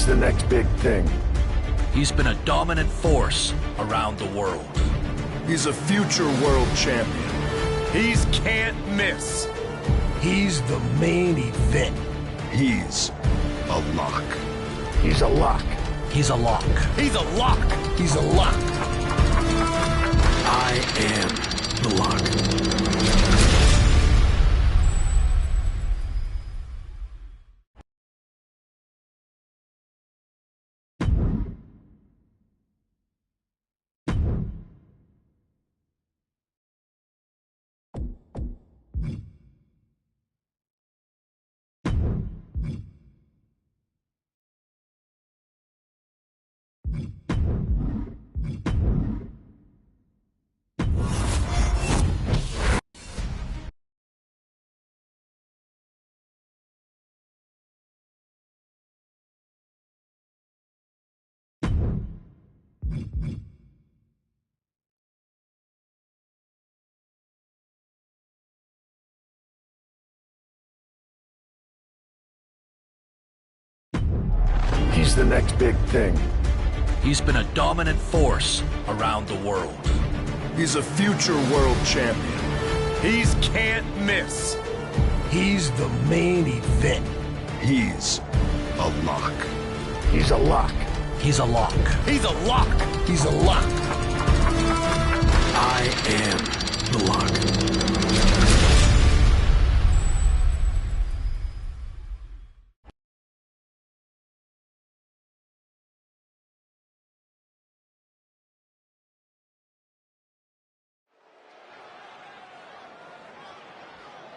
the next big thing. He's been a dominant force around the world. He's a future world champion. He's can't miss. He's the main event. He's a lock. He's a lock. He's a lock. He's a lock. He's a lock. I am the lock. He's the next big thing. He's been a dominant force around the world. He's a future world champion. He's can't miss. He's the main event. He's a lock. He's a lock. He's a lock. He's a lock. He's a lock. I am the lock.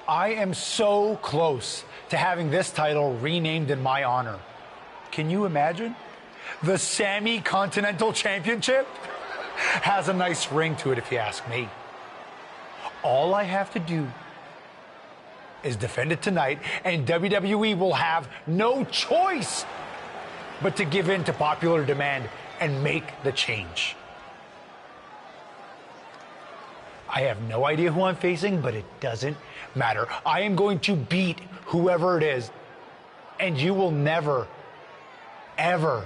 I am so close to having this title renamed in my honor. Can you imagine? The Sammy Continental Championship has a nice ring to it, if you ask me. All I have to do is defend it tonight, and WWE will have no choice but to give in to popular demand and make the change. I have no idea who I'm facing, but it doesn't matter. I am going to beat whoever it is, and you will never, ever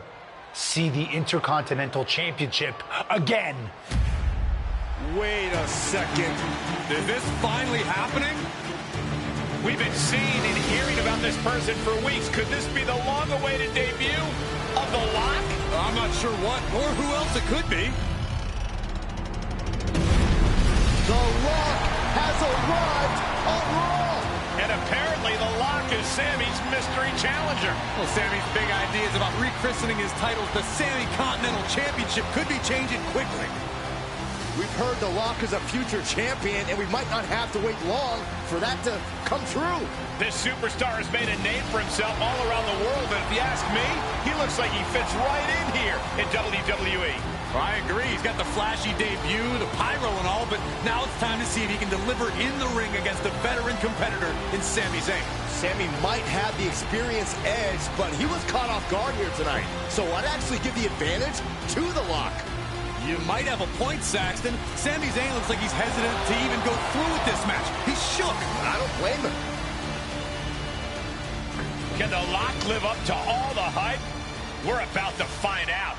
see the Intercontinental Championship again. Wait a second. Is this finally happening? We've been seeing and hearing about this person for weeks. Could this be the long-awaited debut of the Lock? I'm not sure what or who else it could be. The Lock has arrived on Raw! And apparently the Lock is Sammy's mystery challenger. Well, Sammy's big ideas about rechristening his titles the Sammy Continental Championship could be changing quickly. We've heard the Lock is a future champion, and we might not have to wait long for that to come true. This superstar has made a name for himself all around the world, and if you ask me, he looks like he fits right in here in WWE. I agree. He's got the flashy debut, the pyro and all, but now it's time to see if he can deliver in the ring against a veteran competitor in Sami Zayn. Sami might have the experience edge, but he was caught off guard here tonight. So I'd actually give the advantage to the Lock. You might have a point, Saxton. Sami Zayn looks like he's hesitant to even go through with this match. He's shook. I don't blame him. Can the Lock live up to all the hype? We're about to find out.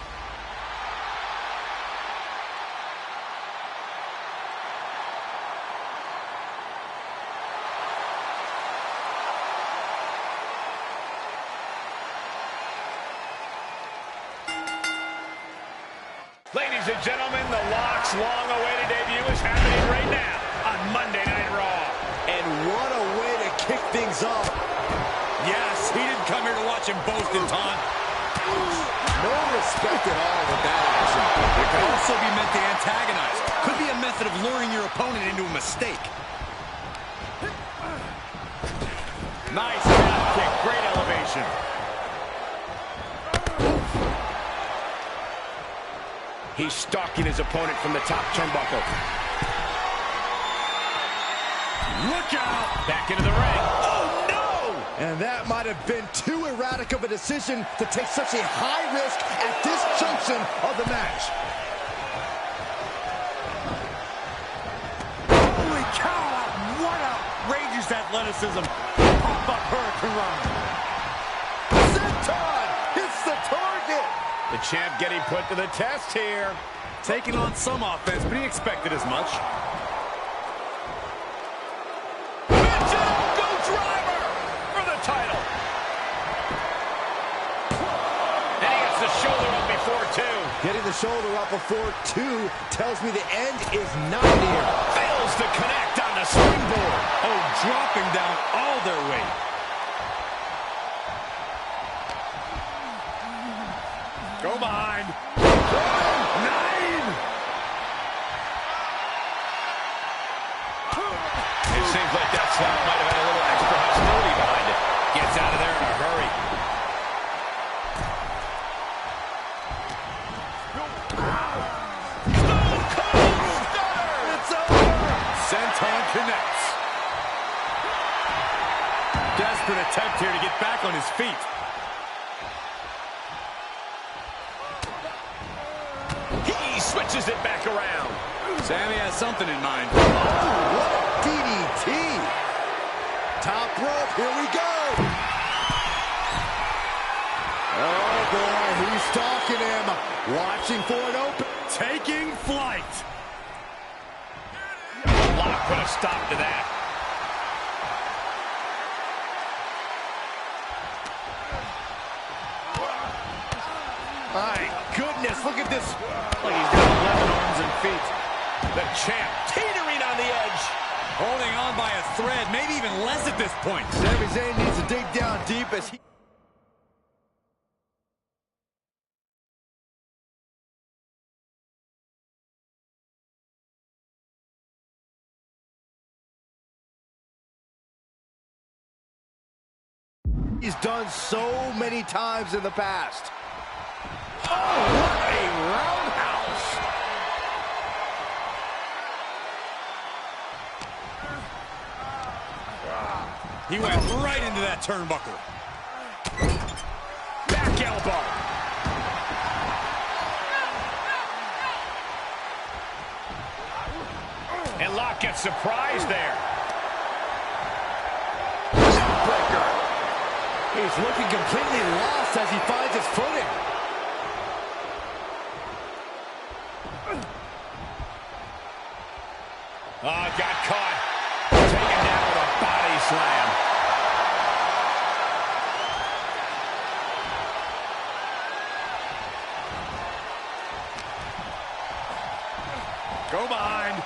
Ladies and gentlemen, the Lock's long-awaited debut is happening right now on Monday Night Raw. And what a way to kick things off. Yes, he didn't come here to watch him boast and taunt. No respect at all with that action. It could also be meant to antagonize. Could be a method of luring your opponent into a mistake. Nice calf kick, great elevation. He's stalking his opponent from the top turnbuckle. Look out! Back into the ring. Oh, no! And that might have been too erratic of a decision to take such a high risk at this junction of the match. Holy cow! What outrageous athleticism. Pop-up Hurricane Run. Senton hits the target. pocket. The champ getting put to the test here. Taking on some offense, but he expected as much. Go driver for the title. And he gets the shoulder up before two. Getting the shoulder up before two tells me the end is not near. Fails to connect on the springboard. Oh, dropping down all their weight. Go behind. 9. It seems like that slap might have had a little extra hostility behind it. Gets out of there in a hurry. Stone Cold Stunner! It's over! Senton connects. Desperate attempt here to get back on his feet. He switches it back around. Sammy has something in mind. Oh, what a DDT. Top rope, here we go. Oh, boy, he's stalking him. Watching for an open. Taking flight. The lock put a stop to that. My goodness, look at this. Like he's got 11 arms and feet. The champ teetering on the edge. Holding on by a thread, maybe even less at this point. Sami Zayn needs to dig down deep as he... He's done so many times in the past. Oh, what a roundhouse. He went right into that turnbuckle. Back elbow. And Locke gets surprised there. Breaker. He's looking completely lost as he finds his footing. Oh, got caught. Taken down with a body slam. Go behind. 9.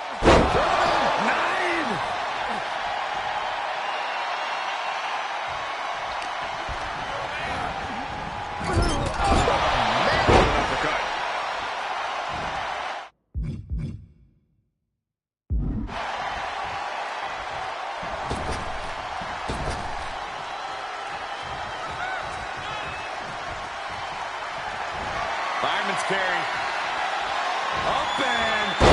Uppercut. Fireman's carry. Up and 5!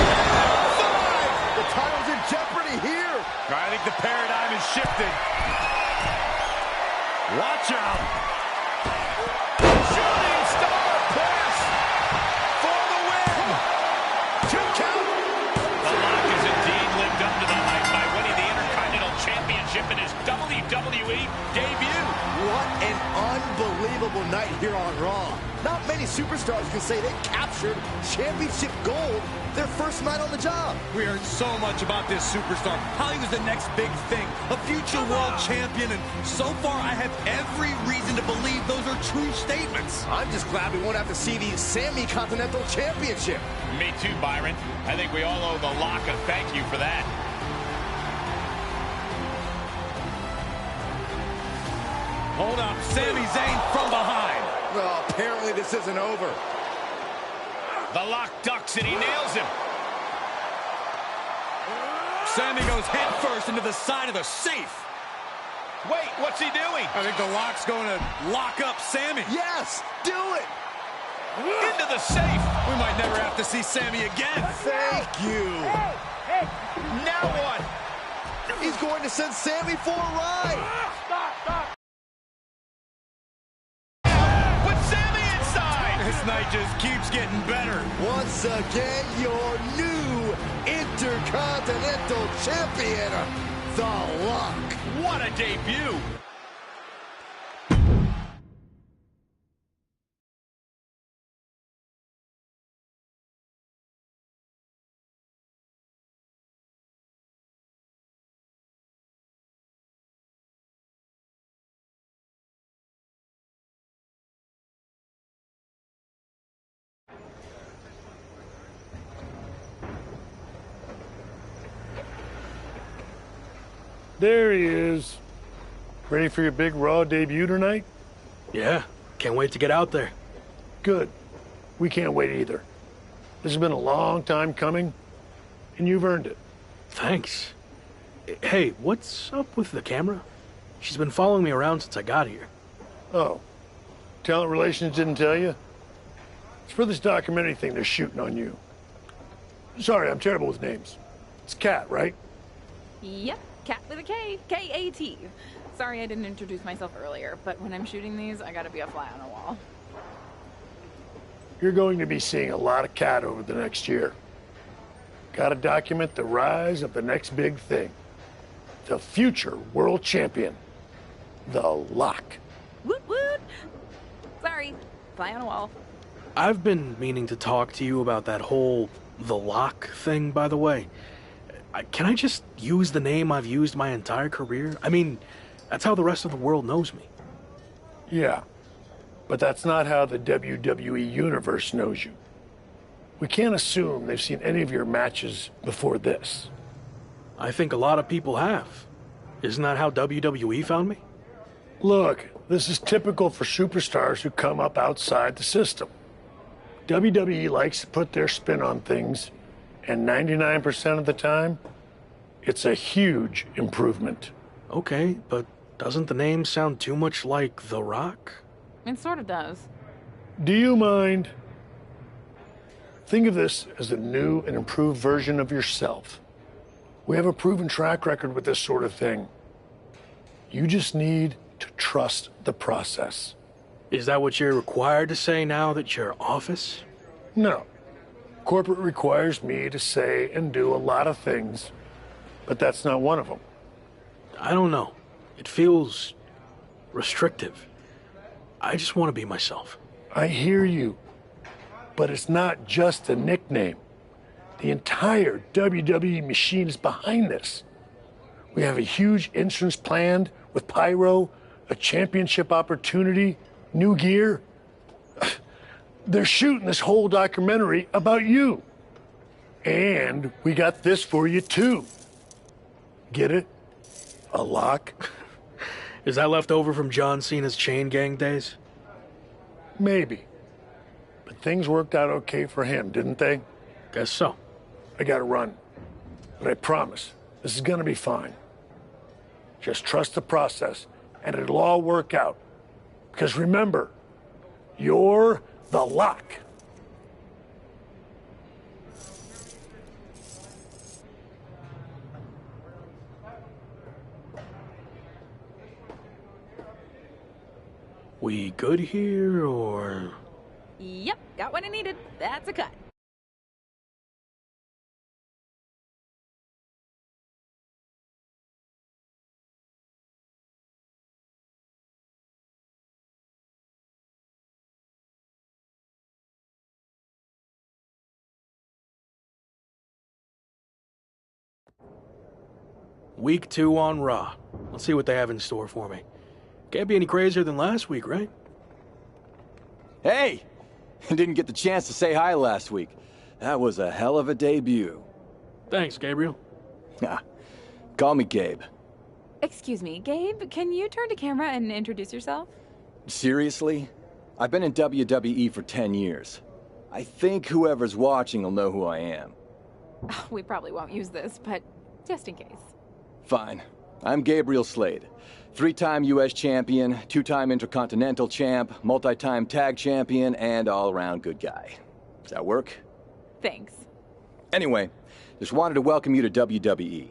The title's in jeopardy here. I think the paradigm has shifted. Watch out. Shooting star press for the win. 2 count. The Lock has indeed lived up to the hype by winning the Intercontinental Championship in his WWE debut. What an unbelievable night here on Raw. Not many superstars can say they captured championship gold their first night on the job. We heard so much about this superstar, how he was the next big thing, a future world champion, and so far I have every reason to believe those are true statements. I'm just glad we won't have to see the Sami Continental Championship. Me too, Byron. I think we all owe the Lock a thank you for that. Hold up, Sami Zayn from behind. Well, apparently this isn't over. The Lock ducks and he nails him. Sami goes head first into the side of the safe. Wait, what's he doing? I think the Lock's going to lock up Sami. Yes, do it. Into the safe. We might never have to see Sami again. Thank you. Hey, now what? He's going to send Sami for a ride. Stop. Put Sami inside. This night just keeps getting better. Once again, your new Intercontinental Champion, The Lock. What a debut. There he is. Ready for your big Raw debut tonight? Yeah, can't wait to get out there. Good. We can't wait either. This has been a long time coming, and you've earned it. Thanks. Hey, what's up with the camera? She's been following me around since I got here. Oh, Talent Relations didn't tell you? It's for this documentary thing they're shooting on you. Sorry, I'm terrible with names. It's Kat, right? Yep, Cat with a K. K-A-T. Sorry I didn't introduce myself earlier, but when I'm shooting these, I gotta be a fly on the wall. You're going to be seeing a lot of Kat over the next year. Gotta document the rise of the next big thing. The future world champion. The Lock. Woot woot! Sorry, fly on a wall. I've been meaning to talk to you about that whole The Lock thing, by the way. Can I just use the name I've used my entire career? I mean, that's how the rest of the world knows me. Yeah, but that's not how the WWE Universe knows you. We can't assume they've seen any of your matches before this. I think a lot of people have. Isn't that how WWE found me? Look, this is typical for superstars who come up outside the system. WWE likes to put their spin on things, and 99% of the time, it's a huge improvement. Okay, but doesn't the name sound too much like The Rock? It sort of does. Do you mind? Think of this as a new and improved version of yourself. We have a proven track record with this sort of thing. You just need to trust the process. Is that what you're required to say now that you're office? No. Corporate requires me to say and do a lot of things, but that's not one of them. I don't know. It feels restrictive. I just want to be myself. I hear you, but it's not just a nickname. The entire WWE machine is behind this. We have a huge entrance planned with pyro, a championship opportunity, new gear. They're shooting this whole documentary about you. And we got this for you too. Get it? A lock? Is that left over from John Cena's chain gang days? Maybe. But things worked out okay for him, didn't they? Guess so. I gotta run. But I promise, this is gonna be fine. Just trust the process, and it'll all work out. Because remember, you're the Lock. We good here, or...? Yep, got what I needed. That's a cut. Week 2 on Raw. Let's see what they have in store for me. Can't be any crazier than last week, right? Hey! Didn't get the chance to say hi last week. That was a hell of a debut. Thanks, Gabriel. Call me Gabe. Excuse me, Gabe, can you turn to camera and introduce yourself? Seriously? I've been in WWE for 10 years. I think whoever's watching will know who I am. We probably won't use this, but just in case. Fine. I'm Gabriel Slade. 3-time U.S. champion, 2-time Intercontinental champ, multi-time tag champion, and all-around good guy. Does that work? Thanks. Anyway, just wanted to welcome you to WWE.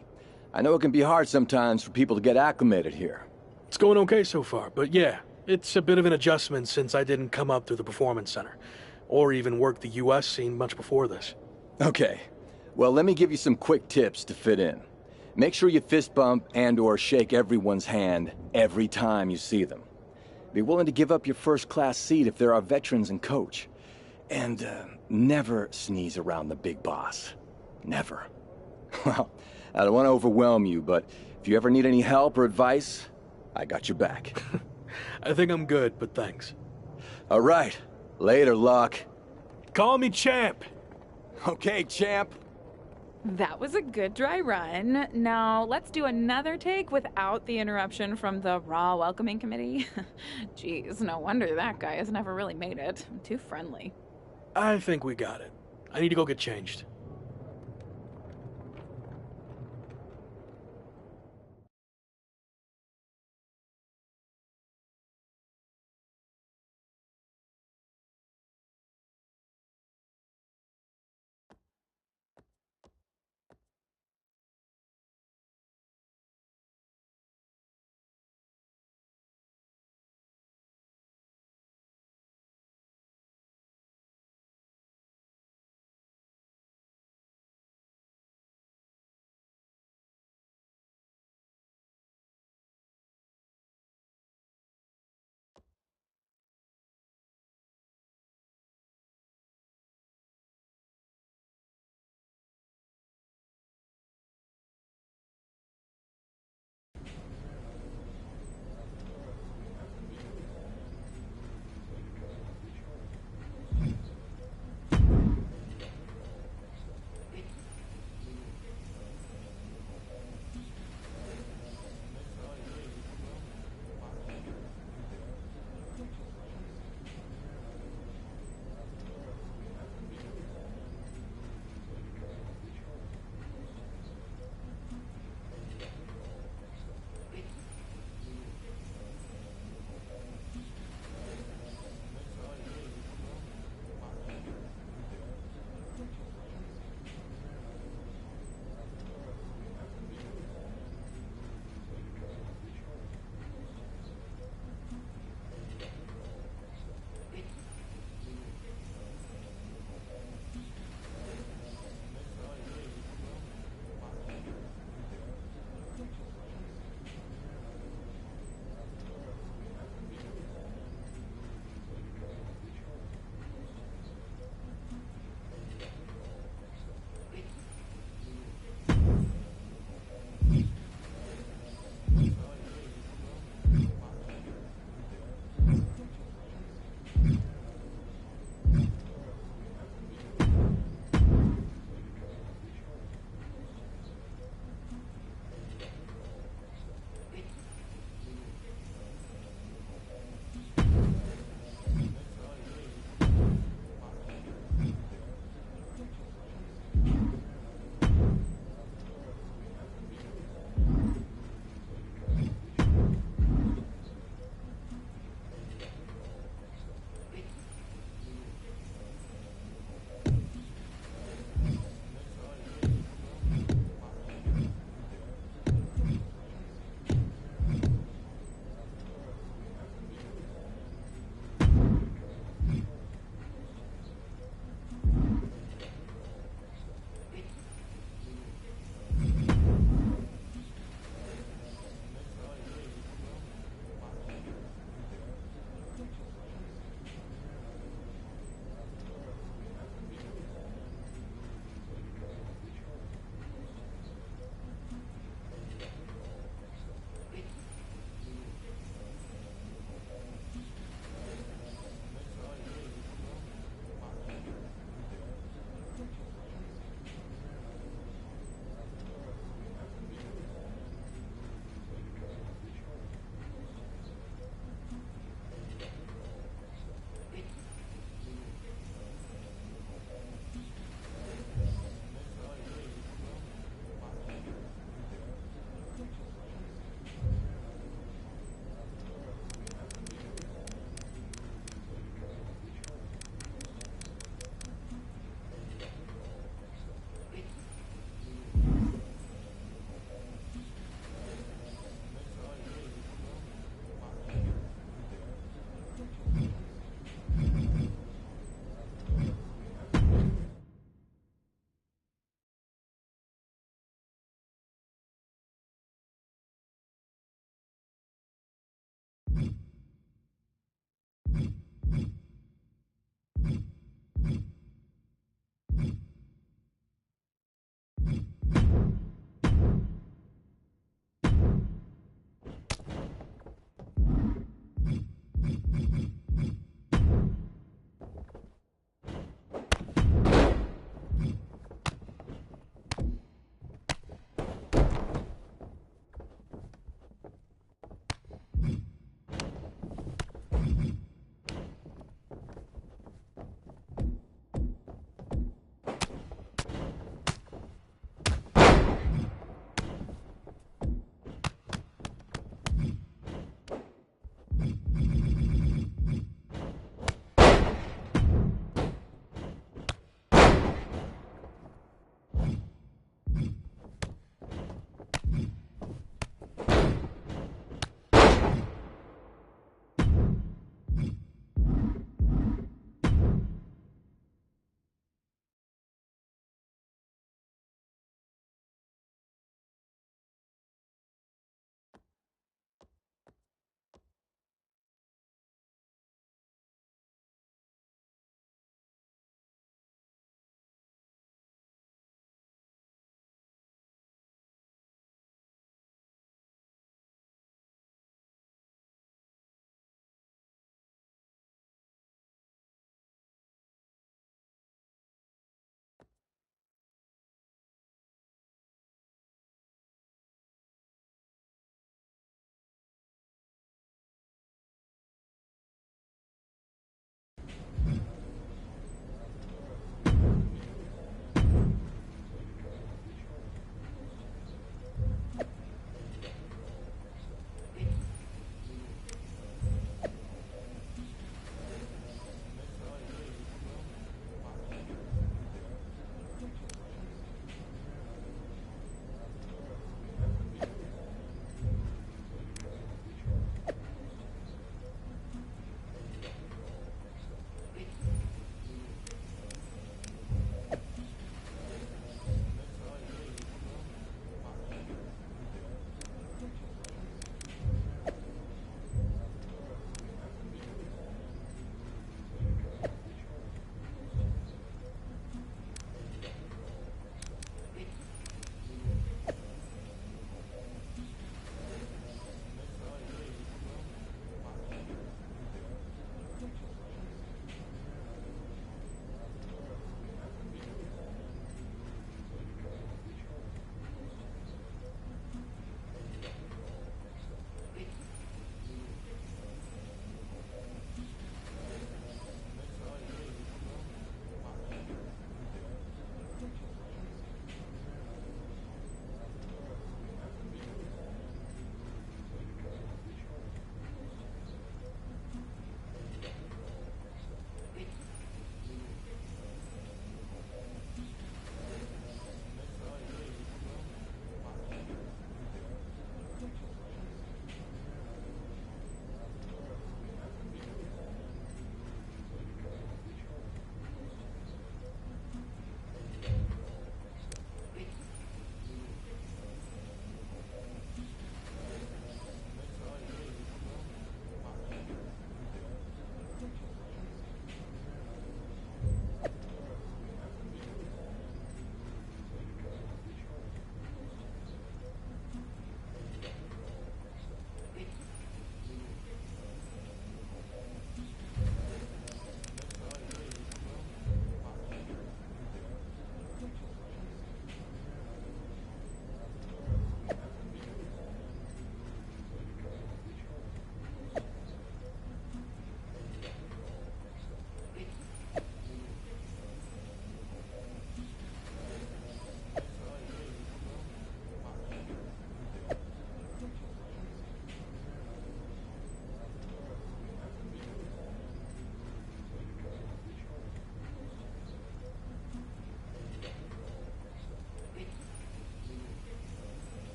I know it can be hard sometimes for people to get acclimated here. It's going okay so far, but yeah, it's a bit of an adjustment since I didn't come up through the Performance Center, or even work the U.S. scene much before this. Okay. Well, let me give you some quick tips to fit in. Make sure you fist bump and/or shake everyone's hand every time you see them. Be willing to give up your first-class seat if there are veterans and coach. And never sneeze around the big boss. Never. Well, I don't want to overwhelm you, but if you ever need any help or advice, I got your back. I think I'm good, but thanks. All right. Later, Luck. Call me Champ. Okay, champ. That was a good dry run. Now let's do another take without the interruption from the Raw welcoming committee. Jeez, no wonder that guy has never really made it. Too friendly. I think we got it. I need to go get changed.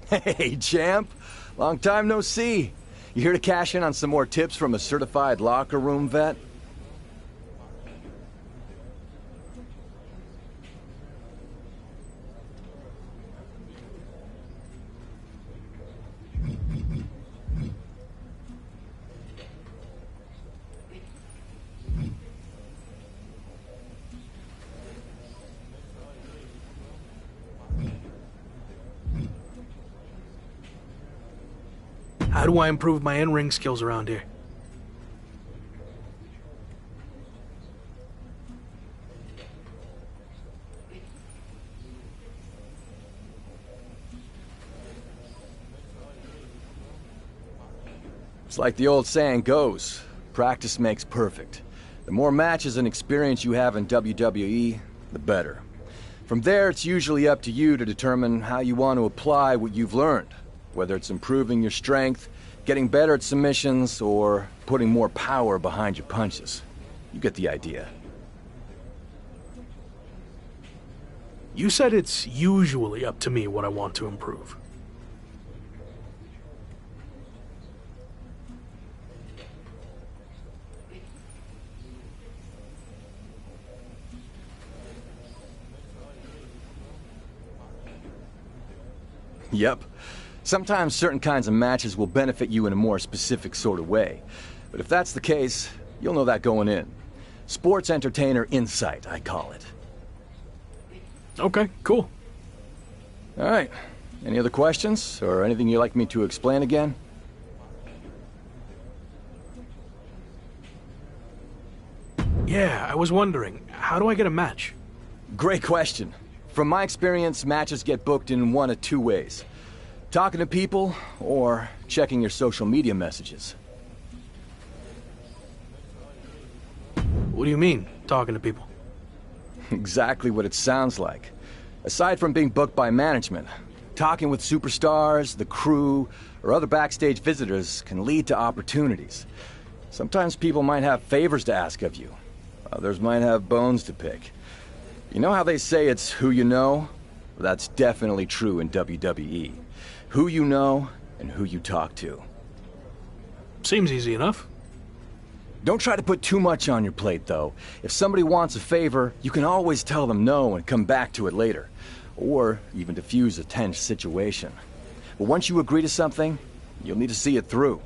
Hey, champ. Long time no see. You here to cash in on some more tips from a certified locker room vet? How do I improve my in-ring skills around here? It's like the old saying goes, practice makes perfect. The more matches and experience you have in WWE, the better. From there, it's usually up to you to determine how you want to apply what you've learned, whether it's improving your strength, getting better at submissions, or putting more power behind your punches. You get the idea. You said it's usually up to me what I want to improve. Yep. Sometimes certain kinds of matches will benefit you in a more specific sort of way. But if that's the case, you'll know that going in. Sports entertainer insight, I call it. Okay, cool. All right. Any other questions, or anything you'd like me to explain again? Yeah, I was wondering, how do I get a match? Great question. From my experience, matches get booked in one of two ways. Talking to people, or checking your social media messages. What do you mean, talking to people? Exactly what it sounds like. Aside from being booked by management, talking with superstars, the crew, or other backstage visitors can lead to opportunities. Sometimes people might have favors to ask of you. Others might have bones to pick. You know how they say it's who you know? Well, that's definitely true in WWE. Who you know and who you talk to. Seems easy enough. Don't try to put too much on your plate, though. If somebody wants a favor, you can always tell them no and come back to it later. Or even diffuse a tense situation. But once you agree to something, you'll need to see it through.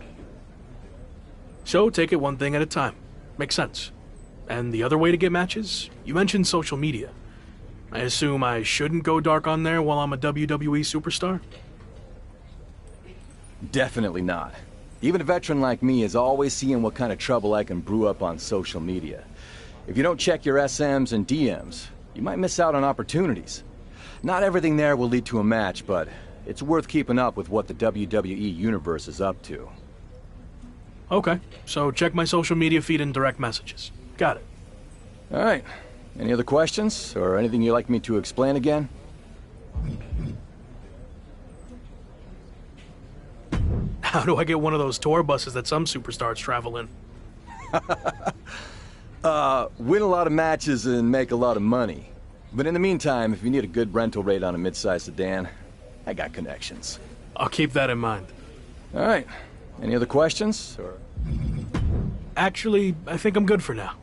So take it one thing at a time. Makes sense. And the other way to get matches? You mentioned social media. I assume I shouldn't go dark on there while I'm a WWE superstar? Definitely not. Even a veteran like me is always seeing what kind of trouble I can brew up on social media. If you don't check your SMs and DMs, you might miss out on opportunities. Not everything there will lead to a match, but it's worth keeping up with what the WWE Universe is up to. Okay, so check my social media feed and direct messages. Got it. All right. Any other questions, or anything you'd like me to explain again? How do I get one of those tour buses that some superstars travel in? Win a lot of matches and make a lot of money. But in the meantime, if you need a good rental rate on a mid-sized sedan, I got connections. I'll keep that in mind. All right. Any other questions, or...? Actually, I think I'm good for now.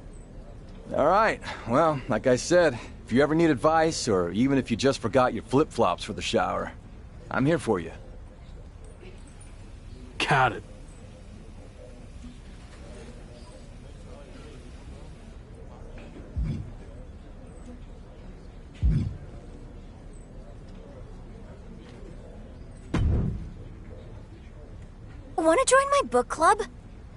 All right. Well, like I said, if you ever need advice, or even if you just forgot your flip-flops for the shower, I'm here for you. Got it. Want to join my book club?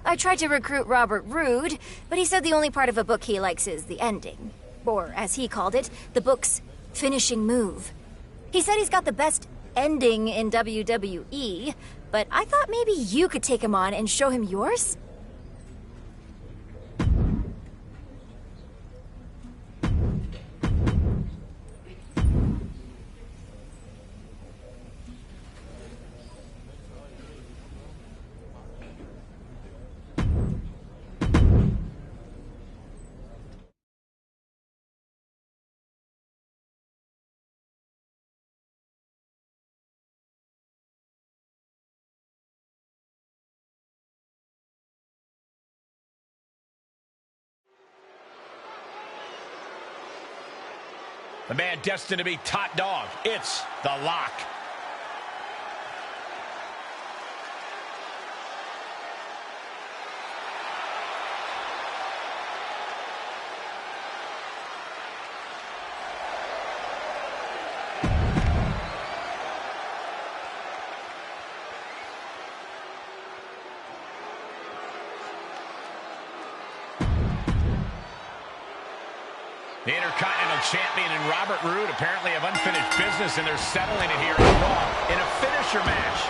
I tried to recruit Robert Roode, but he said the only part of a book he likes is the ending. Or, as he called it, the book's finishing move. He said he's got the best ending in WWE, but I thought maybe you could take him on and show him yours? The man destined to be top dog. It's The Lock. The Intercontinental Champion and Robert Roode apparently have unfinished business, and they're settling it here on Raw in a finisher match.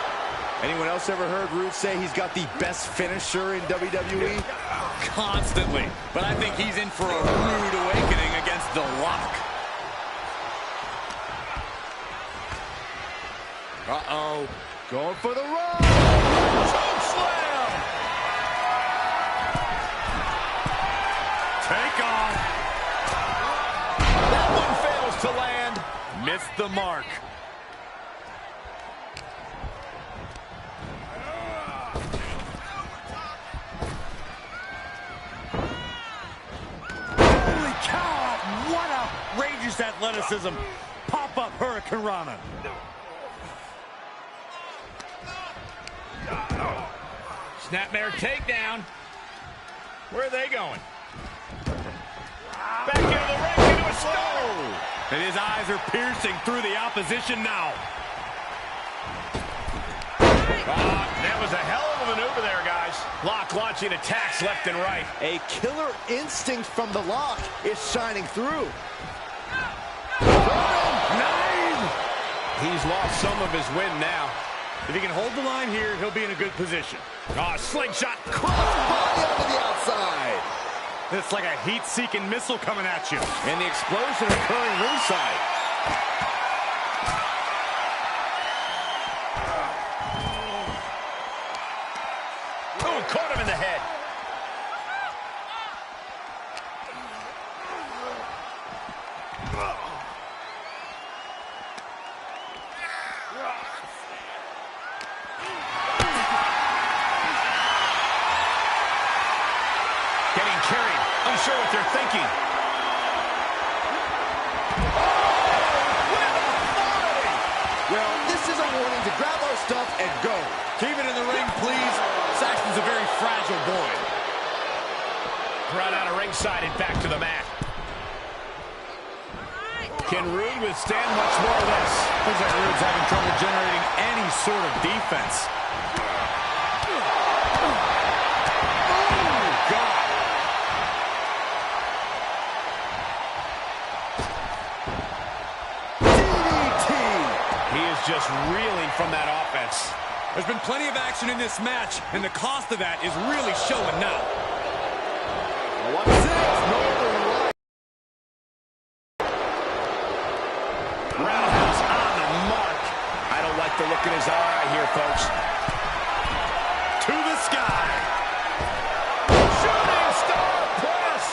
Anyone else ever heard Roode say he's got the best finisher in WWE? Constantly. But I think he's in for a rude awakening against The Lock. Uh-oh. Going for the run! Choke slam! Take off. That one fails to land. Missed the mark. Holy cow! What outrageous athleticism! Pop-up Hurricane Rana. Snapmare takedown. Where are they going? Back into the ring, into a stunner. And his eyes are piercing through the opposition now. That was a hell of a maneuver there, guys. Lock launching attacks left and right. A killer instinct from the Lock is shining through. He's lost some of his wind now. If he can hold the line here, he'll be in a good position. Slingshot. Body onto the outside. It's like a heat-seeking missile coming at you. And the explosion occurring ringside. Oh, caught him in the head. Getting carried. Unsure what they're thinking. Well, this is a warning to grab our stuff and go. Keep it in the ring, please. Saxton's a very fragile boy. Brought out of ringside and back to the mat. Can Roode withstand much more of this? Looks like Roode's having trouble generating any sort of defense. Oh, God. He is just reeling from that offense. There's been plenty of action in this match, and the cost of that is really showing now. 1-6, Northern Light. Roundhouse on the mark. I don't like the look in his eye here, folks. To the sky. Shooting star press.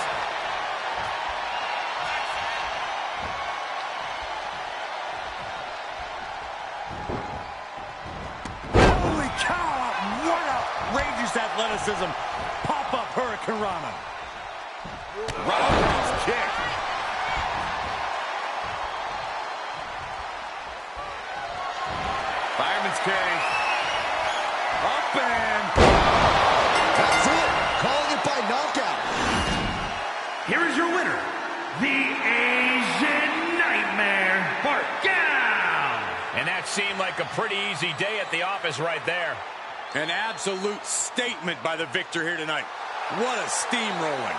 Holy cow! What outrageous athleticism! Pop-up Hurricane Rana. Roundhouse kick. Fireman's carry. Up and... That's it! Calling it by knockout. Here is your winner, the Asian Nightmare, Bart Down. And that seemed like a pretty easy day at the office right there. An absolute statement by the victor here tonight. What a steamrolling.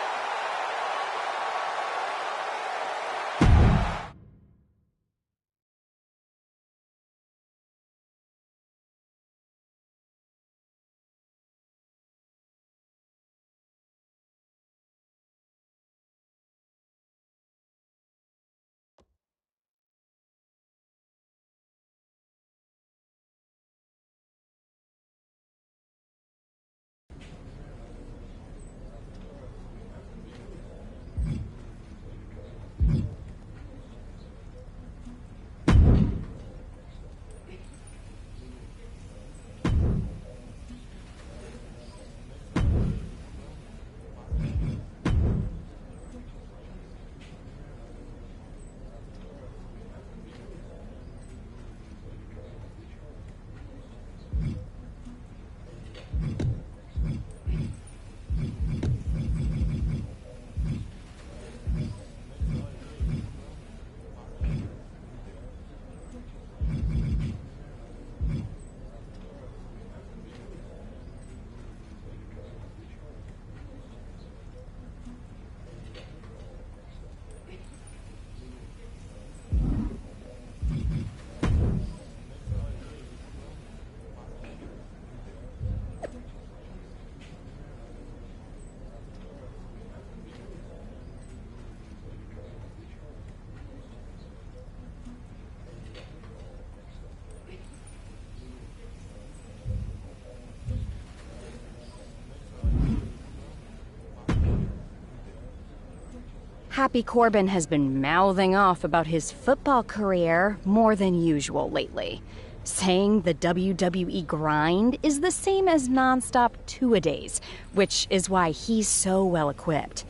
Happy Corbin has been mouthing off about his football career more than usual lately, saying the WWE grind is the same as non-stop two-a-days, which is why he's so well-equipped.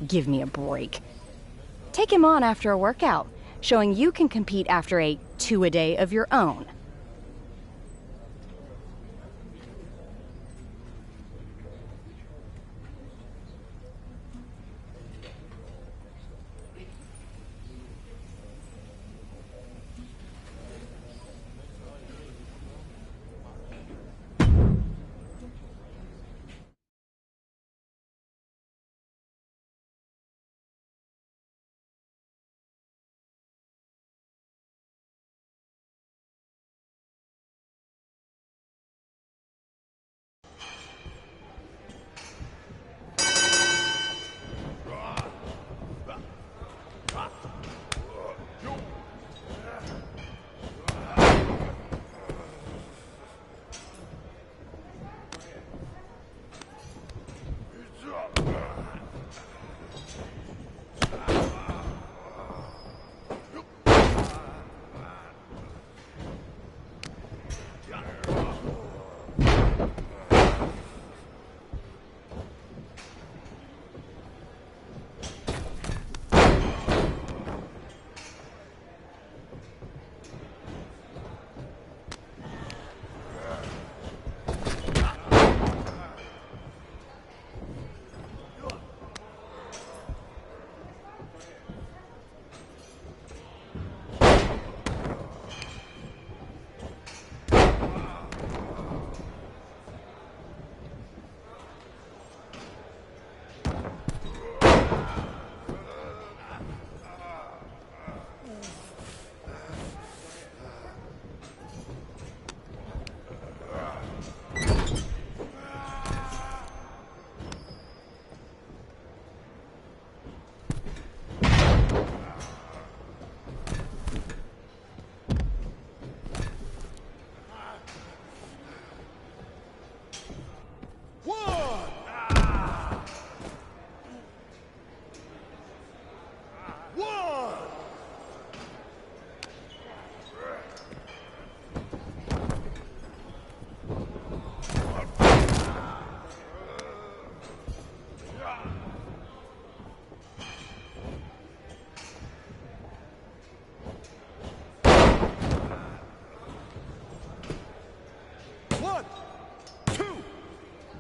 Give me a break. Take him on after a workout, showing you can compete after a two-a-day of your own.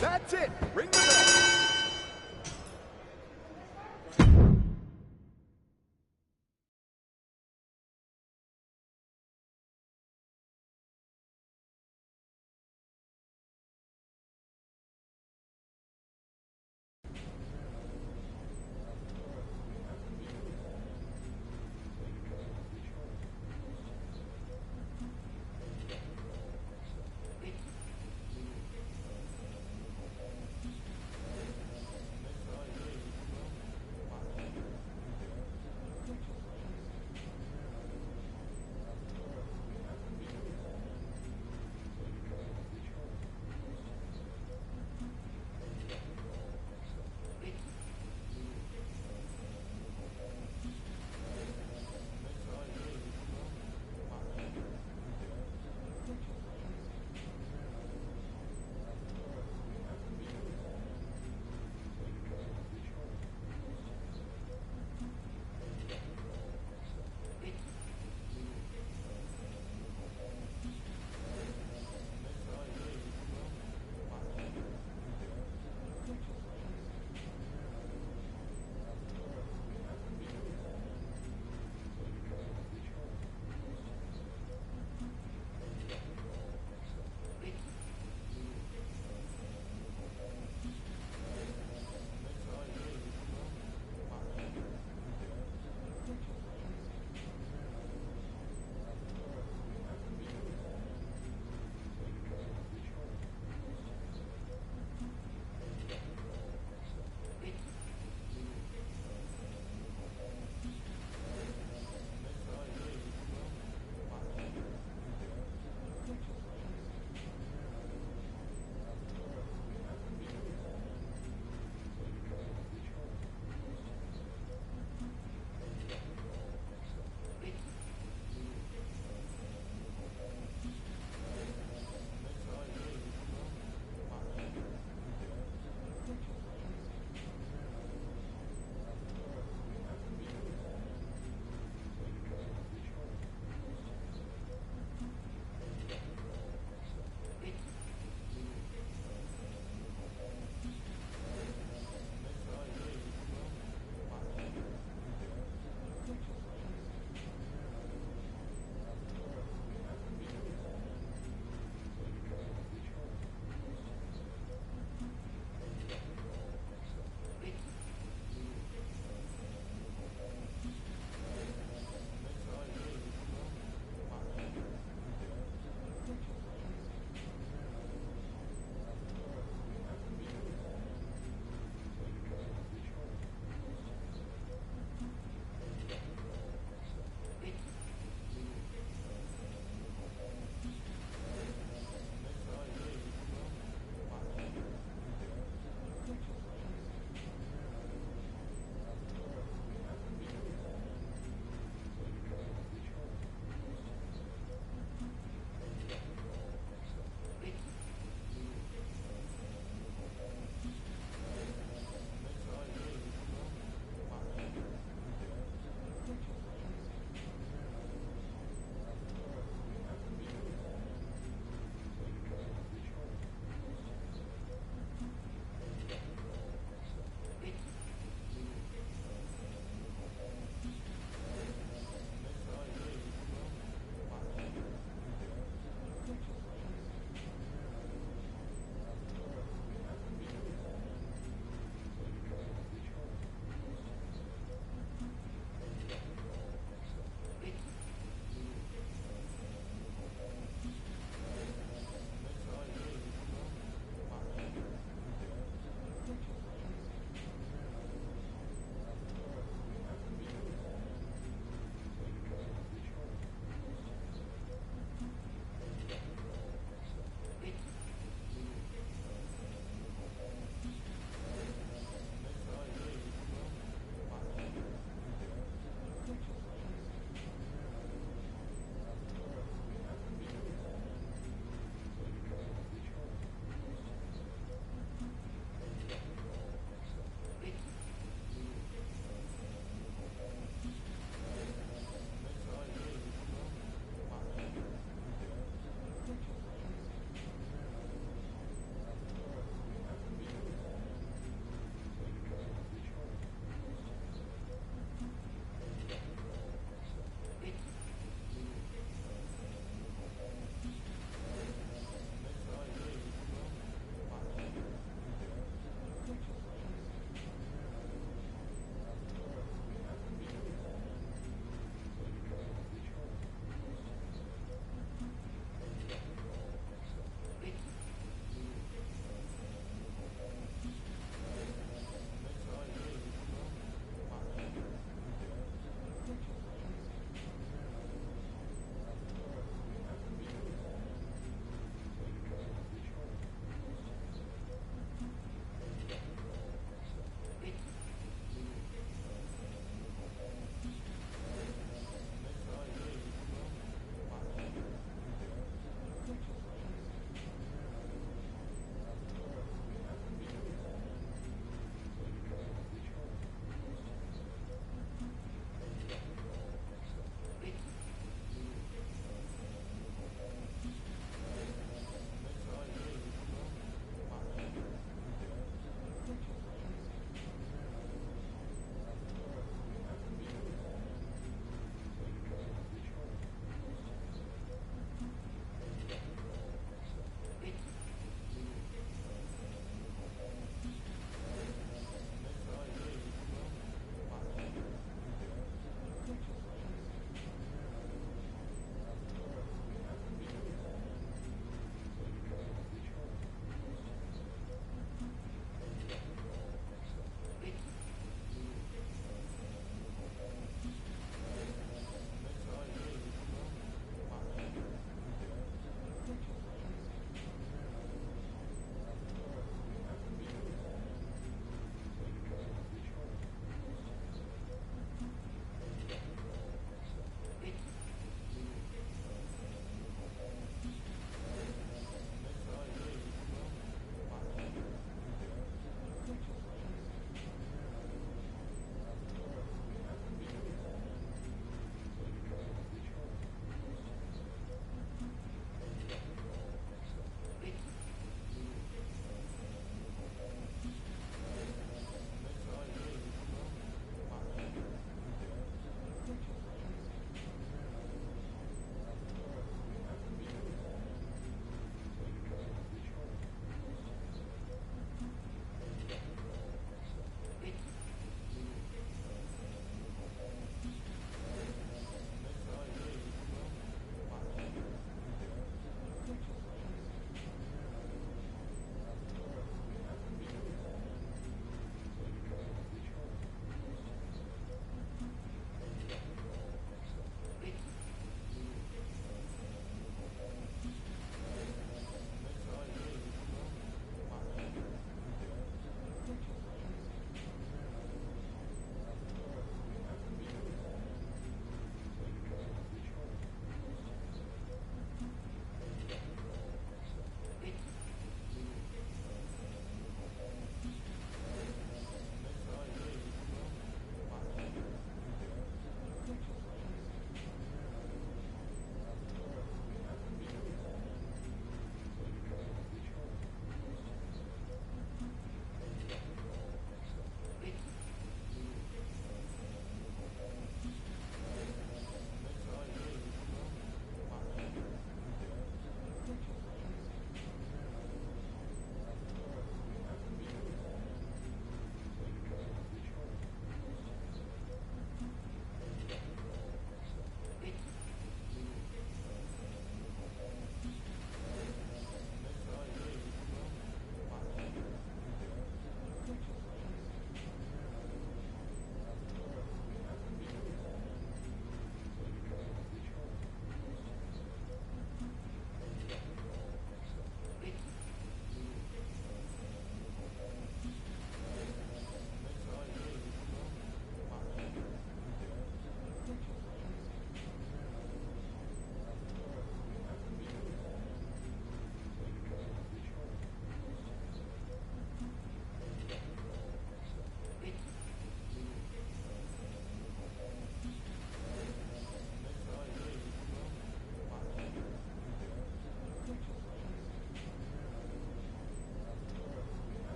That's it. Ring the bell.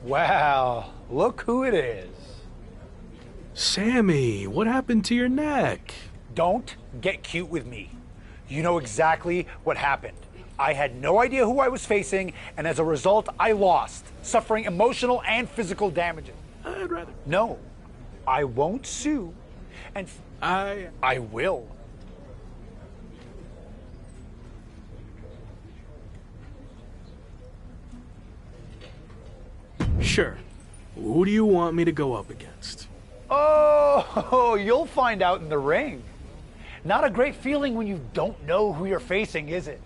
Well, look who it is. Sammy, what happened to your neck? Don't get cute with me. You know exactly what happened. I had no idea who I was facing, and as a result, I lost, suffering emotional and physical damages. I'd rather... No, I won't sue, and I will. Sure. Who do you want me to go up against? Oh, you'll find out in the ring. Not a great feeling when you don't know who you're facing, is it?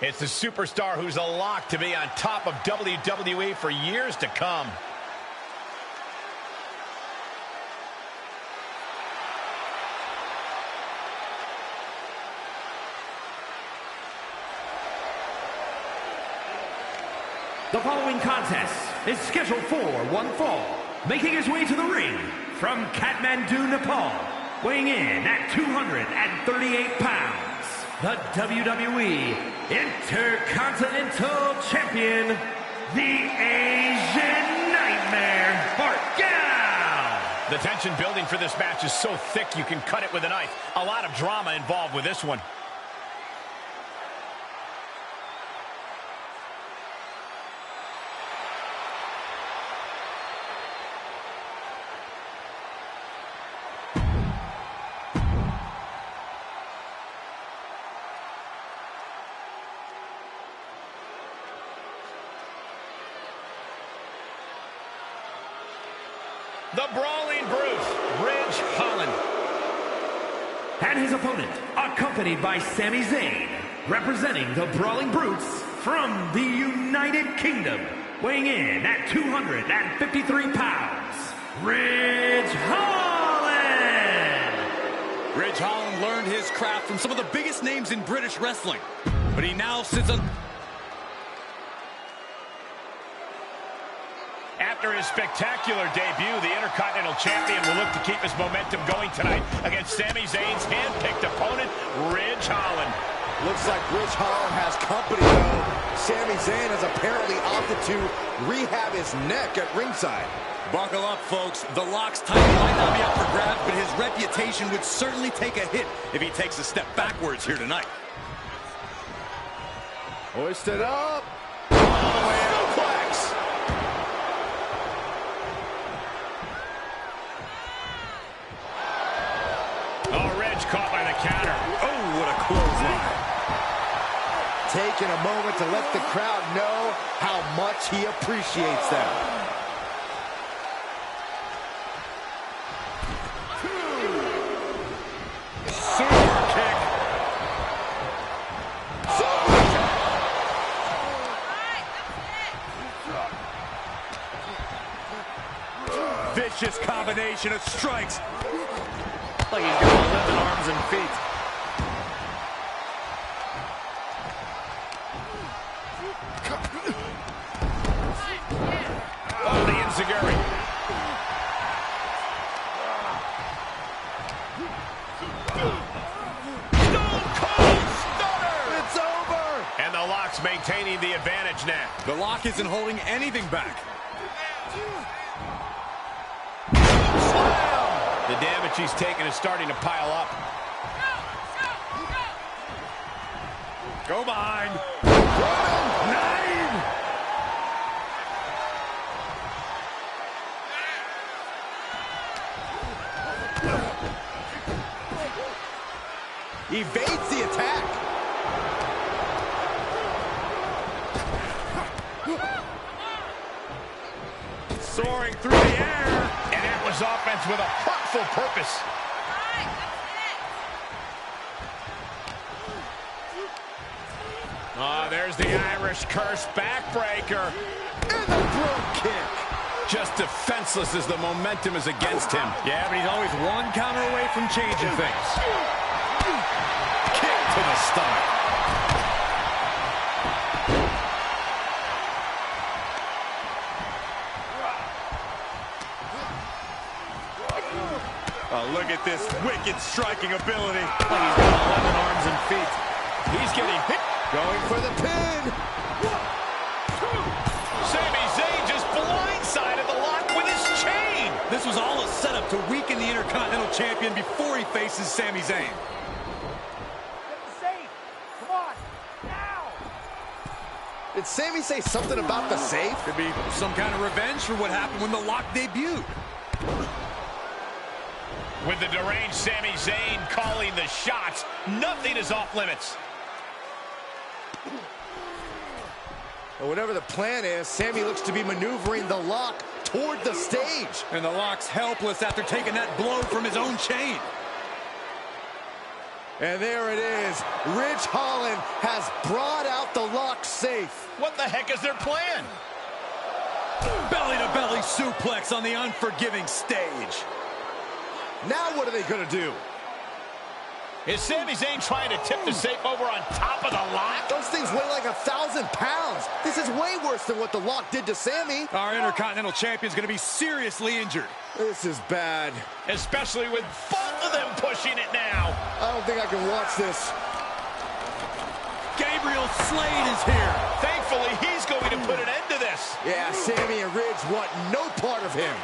It's the superstar who's a lock to be on top of WWE for years to come. The following contest is scheduled for one fall. Making his way to the ring from Kathmandu, Nepal, weighing in at 238 pounds. The WWE Intercontinental Champion, the Asian Nightmare, Bart Gal. The tension building for this match is so thick you can cut it with a knife. A lot of drama involved with this one. The Brawling Brute, Ridge Holland. And his opponent, accompanied by Sami Zayn, representing the Brawling Brutes from the United Kingdom, weighing in at 253 pounds, Ridge Holland. Ridge Holland learned his craft from some of the biggest names in British wrestling, but he now sits on... After his spectacular debut, the Intercontinental Champion will look to keep his momentum going tonight against Sami Zayn's hand-picked opponent, Ridge Holland. Looks like Ridge Holland has company, though. Sami Zayn has apparently opted to rehab his neck at ringside. Buckle up, folks. The Lock's title might not be up for grabs, but his reputation would certainly take a hit if he takes a step backwards here tonight. Hoisted up. All the way out, flex. Oh, Ridge caught by the counter. Oh, what a clothesline. Taking a moment to let the crowd know how much he appreciates them. Super kick. Vicious combination of strikes. Like he's got lifted arms and feet. Oh, the enziguri. Stone Cold Stunner! It's over! And the Lock's maintaining the advantage now. The Lock isn't holding anything back. The damage he's taken is starting to pile up. Go behind. 9! Evades the attack. Soaring through the air. And that was offense with a hurtful purpose. Oh, there's the Irish curse backbreaker. And the brogue kick. Just defenseless as the momentum is against him. Yeah, but he's always one counter away from changing things. Kick to the stomach. Oh, look at this wicked striking ability. Like he's got 11 arms and feet. He's getting hit. Going for the pin. Sami Zayn just blindsided the Lock with his chain. This was all a setup to weaken the Intercontinental Champion before he faces Sami Zayn. Did Sami say something about the safe? Could be some kind of revenge for what happened when the Lock debuted. With the deranged Sami Zayn calling the shots, nothing is off limits. Well, whatever the plan is, Sami looks to be maneuvering the Lock toward the stage. And the Lock's helpless after taking that blow from his own chain. And there it is. Ridge Holland has brought out the Lock safe. What the heck is their plan? Belly-to-belly suplex on the unforgiving stage. Now what are they going to do? Is Sami Zayn trying to tip the safe over on top of the Lock? Those things weigh like 1,000 pounds. This is way worse than what the Lock did to Sami. Our Intercontinental Champion's going to be seriously injured. This is bad. Especially with both of them pushing it now. I don't think I can watch this. Gabriel Slade is here. Thankfully, he's going to put an end to this. Yeah, Sami and Ridge want no part of him.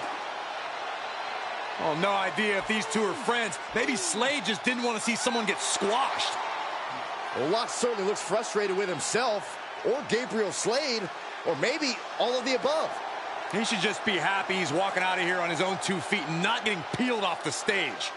Oh, no idea if these two are friends. Maybe Slade just didn't want to see someone get squashed. Well, Lock certainly looks frustrated with himself, or Gabriel Slade, or maybe all of the above. He should just be happy he's walking out of here on his own 2 feet and not getting peeled off the stage.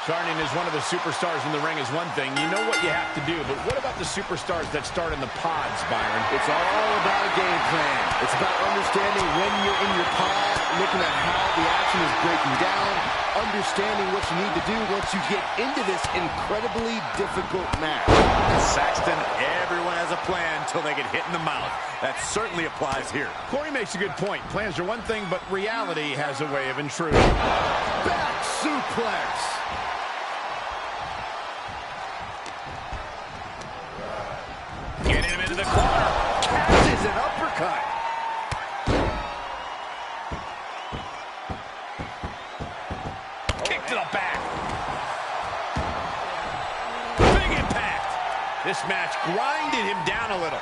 Starting as one of the superstars in the ring is one thing. You know what you have to do, but what about the superstars that start in the pods, Byron? It's all about a game plan. It's about understanding when you're in your pod, looking at how the action is breaking down, understanding what you need to do once you get into this incredibly difficult match. Saxton, everyone has a plan until they get hit in the mouth. That certainly applies here. Corey makes a good point. Plans are one thing, but reality has a way of intruding. Back suplex. Getting him into the corner. Catches an uppercut. Kick to the back. Big impact. This match grinded him down a little.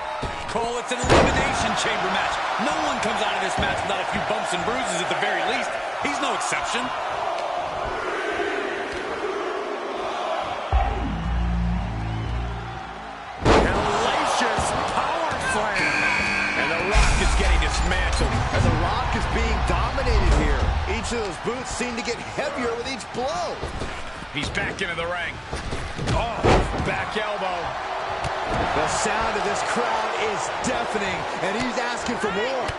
Cole, it's an elimination chamber match. No one comes out of this match without a few bumps and bruises at the very least. He's no exception. And The Rock is being dominated here. Each of those boots seem to get heavier with each blow. He's back into the ring. Oh, back elbow. The sound of this crowd is deafening, and he's asking for more.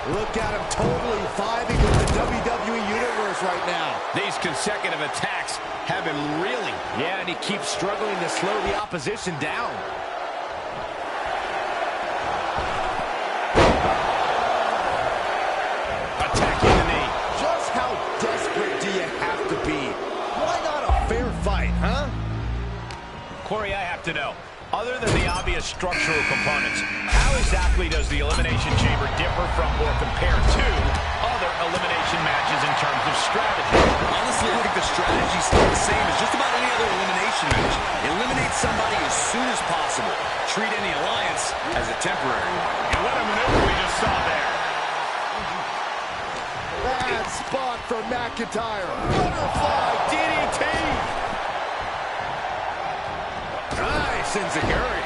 Look at him totally vibing with the WWE Universe right now. These consecutive attacks have him reeling. Yeah, and he keeps struggling to slow the opposition down. Attacking the knee. Just how desperate do you have to be? Why not a fair fight, huh? Corey, I have to know. Other than the obvious structural components, how exactly does the Elimination Chamber differ from or compare to other elimination matches in terms of strategy? Honestly, I think the strategy's still the same as just about any other elimination match. Eliminate somebody as soon as possible. Treat any alliance as a temporary one. And what a maneuver we just saw there. Bad spot for McIntyre. Butterfly DDT. Nice enziguri.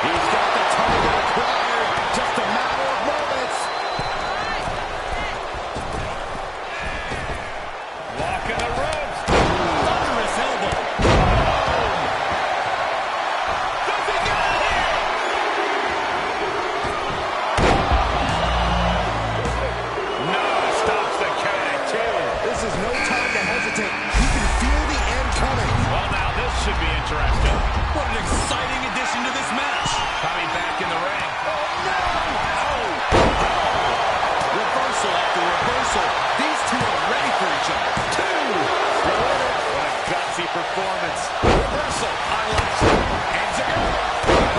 He's got the time required. Just a matter of moments. Walking the ropes. Thunderous elbow. Does he get out of here? No, stops the count at 2. This is no time to hesitate. You can feel the end coming. Well, now this should be interesting. What an exciting addition to this match. Coming back in the ring. Reversal after reversal. These two are ready for each other. 2. What a gutsy performance. Reversal on last. Enziguri.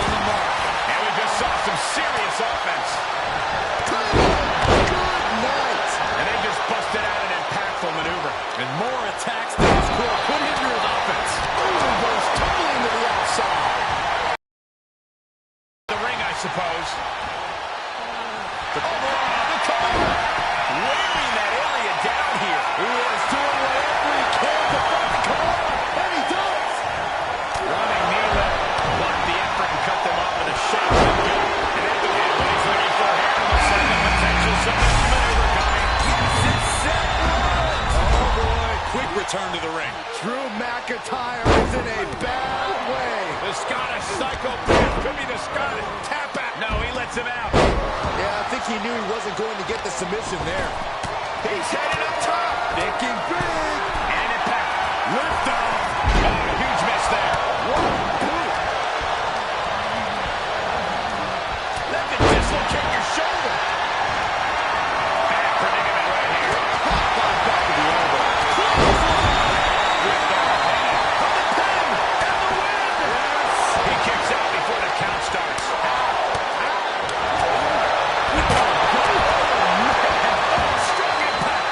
On the mark. And we just saw some serious offense. Good night. And they just busted out an impactful maneuver. And more attacks than his core could hinder his offense. Goes tumbling to the outside. The ring, I suppose. The cover. Wearing that area down here. He is doing whatever he can to fight the corner. And he does. Running knee lift. Blocked the effort and cut them off with a shot. And at the end, what he's looking for here looks like a potential submission maneuver coming. Yes, it's set. Oh, boy. Quick return to the ring. Drew McIntyre is in a bad way. The Scottish psychopath could be the Scottish tap out. No, he lets him out. Yeah, I think he knew he wasn't going to get the submission there. He's headed up top. Thinking big. And impact. Lift off. Oh, huge miss there. One, two. That could dislocate your shoulder. Bad predicament right here. Hot back of the elbow. With the head. On the pin. And the win. Yes. He kicks out before the count starts. Strong impact.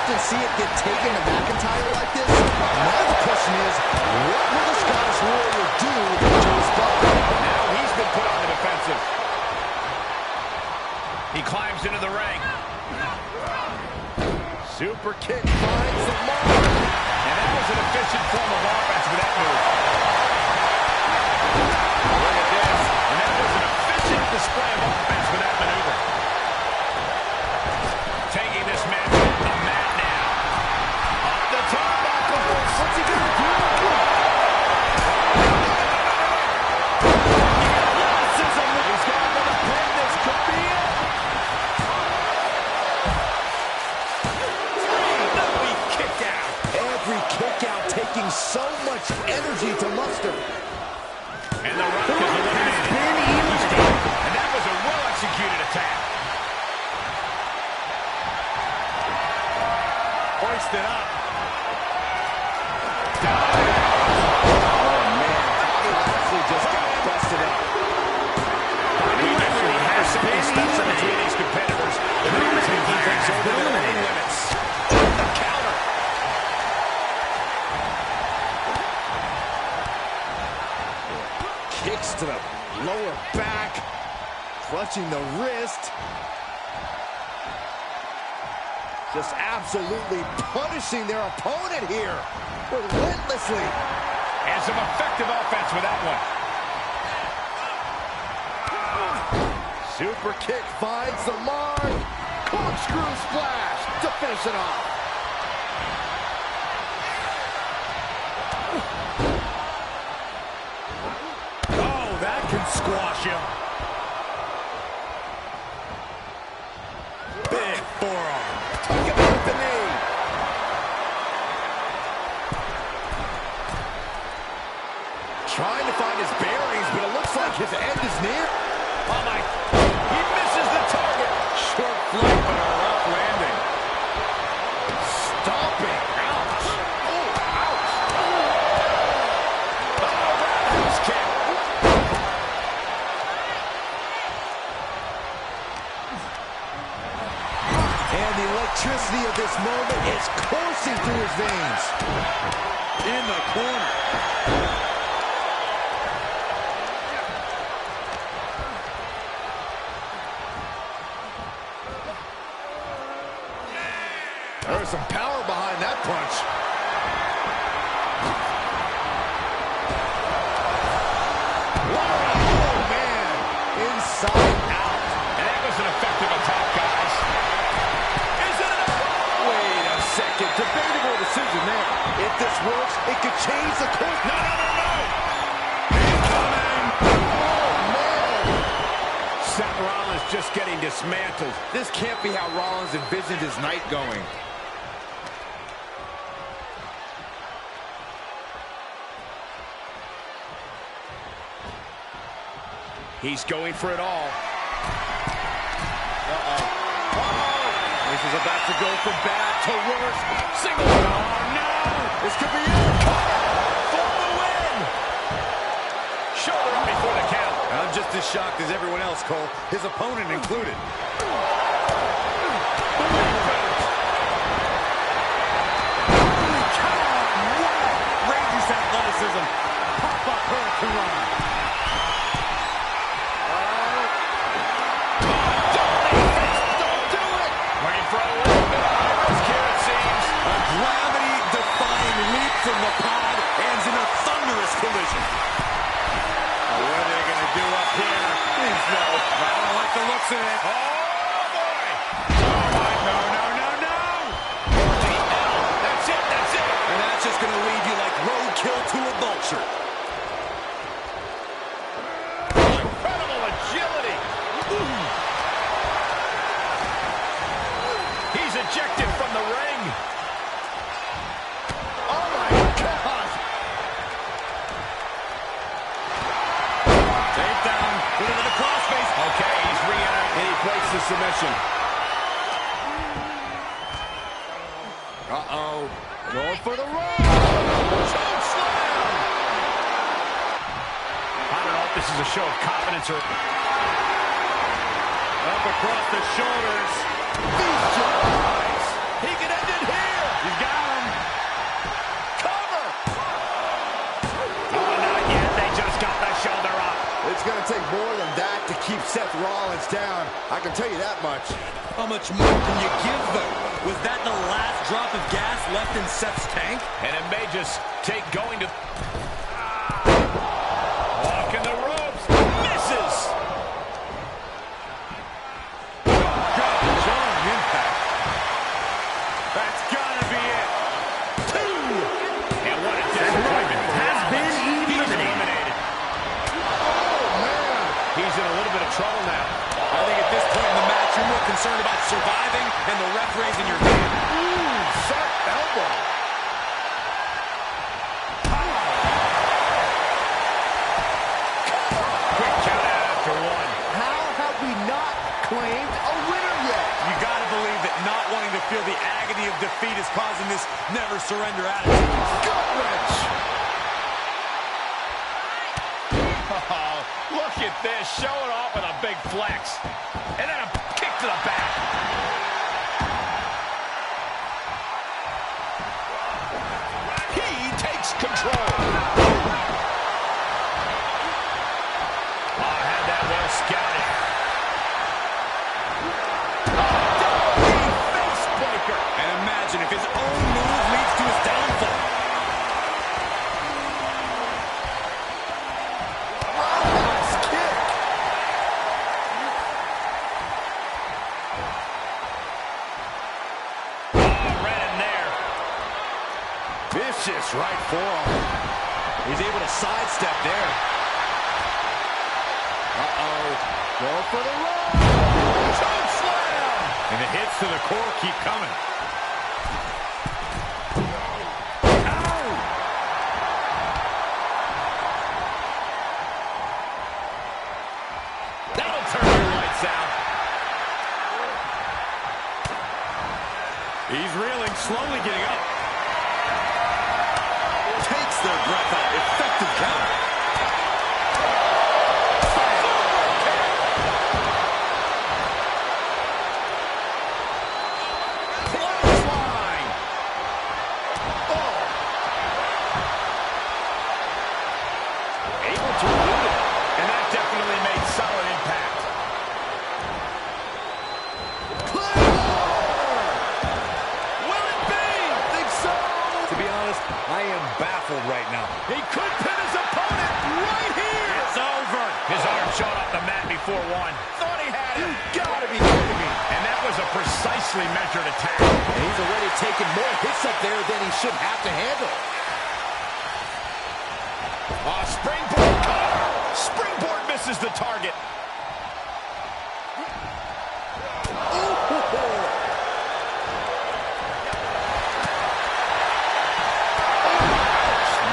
often see it get taken to McIntyre like this. Now the question is, what will the Scottish Warrior do to respond? Now he's been put on the defensive. He climbs into the ring. Super kick finds the mark. And that was an efficient form of offense with that move. Look at this. And that was an efficient display of offense with that maneuver. Taking this match to the mat now. Up the turnbuckle. What's he going to do? He's got to pin. This could be it. Every kick out taking so much energy to muster. And the Rock is eliminated. And that was a well-executed attack. Hoisted up. Oh, man. Bobby Lashley just got busted up. Bobby Lashley has something special between these competitors. The Rock takes over their own limits. The counter. Kicks to the lower back, clutching the wrist. Just absolutely punishing their opponent here, relentlessly. And some effective offense with that one. Super kick finds the mark. Corkscrew splash to finish it off. That can squash him. Big forearm. Took him out with the knee. Trying to find his bearings, but it looks like his end is near. Oh my. He misses the target. Short flight, but a rough landing. Stomping. Ouch. Oh, ouch. Oh, roundhouse kick. And the electricity of this moment is coursing through his veins. In the corner. There's some power behind that punch. Oh, man. Inside out. And that was an effective attack, guys. Is it enough? Wait a second. Debatable decision there. If this works, it could change the course. No. Incoming. Oh, man. Seth Rollins just getting dismantled. This can't be how Rollins envisioned his night going. He's going for it all. This is about to go from bad to worse. Single. Oh, no. This could be it. For the win. Shoulder up before the count. I'm just as shocked as everyone else, Cole. His opponent included. Outrageous athleticism. Pop-up hurricane run. From the pod, ends in a thunderous collision. What are they going to do up here? Please no. I don't like the looks of it. Oh, boy. Oh, my. No. That's it. And that's just going to leave you like roadkill to a vulture. Incredible agility. He's ejected from the ring. Okay, he's re-entering, and he breaks the submission. Uh-oh. Going for the roll. Choke slam. I don't know if this is a show of confidence or... Up across the shoulders. Beast your eyes. He can end it here. Rollins down. I can tell you that much. How much more can you give them? Was that the last drop of gas left in Seth's tank? And it may just take going to... Walking the ropes. Misses. Strong impact. That's gotta be it. 2. And what a disappointment. Has been eliminated. Oh, man. He's in a little bit of trouble now. I think at this point in the match, you're more concerned about surviving and the ref raising your hand. Ooh, sharp elbow. Quick count out after 1. How have we not claimed a winner yet? You gotta believe that not wanting to feel the agony of defeat is causing this never surrender attitude. Gut wrench. Oh, look at this. Showing off with a big flex. And then a kick to the back. He takes control. Oh, had that well scouted. Face breaker. And imagine if his own move leads to his downfall. Nice kick. Right in there. Vicious right forearm. He's able to sidestep there. Uh-oh. Go for the run. Choke slam. And the hits to the core keep coming. That'll turn your lights out. He's reeling, slowly getting up. Takes their breath out. Effective counter. Clothesline. Oh. Able to elude it. And that definitely made solid impact. Will it be? Think so. To be honest, I am baffled right now. He could pin his opponent right here. It's over. His arm shot off the mat before 1. Thought he had it. You gotta be kidding me. And that was a precisely measured attack. And he's already taken more hits up there than he should have to handle. Springboard cover. Springboard misses the target.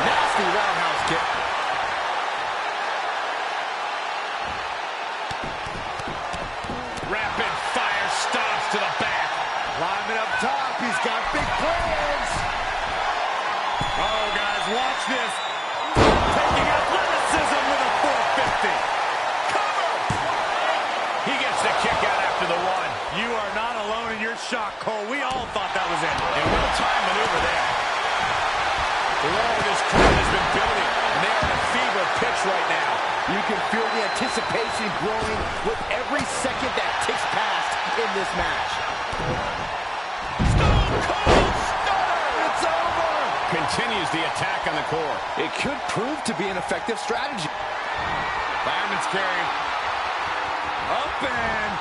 Nasty roundhouse kick. Rapid fire stops to the back. Climbing up top. He's got big plans. Oh, guys, watch this. Taking athleticism with a 450. Cover. He gets the kick out after the 1. You are not alone in your shock, Cole. We all thought that was it. A well-timed maneuver there. Oh, this crowd has been building, and they are in a fever pitch right now. You can feel the anticipation growing with every second that ticks past in this match. Stone Cold Stunner! It's over! Continues the attack on the core. It could prove to be an effective strategy. Fireman's carry. Up and...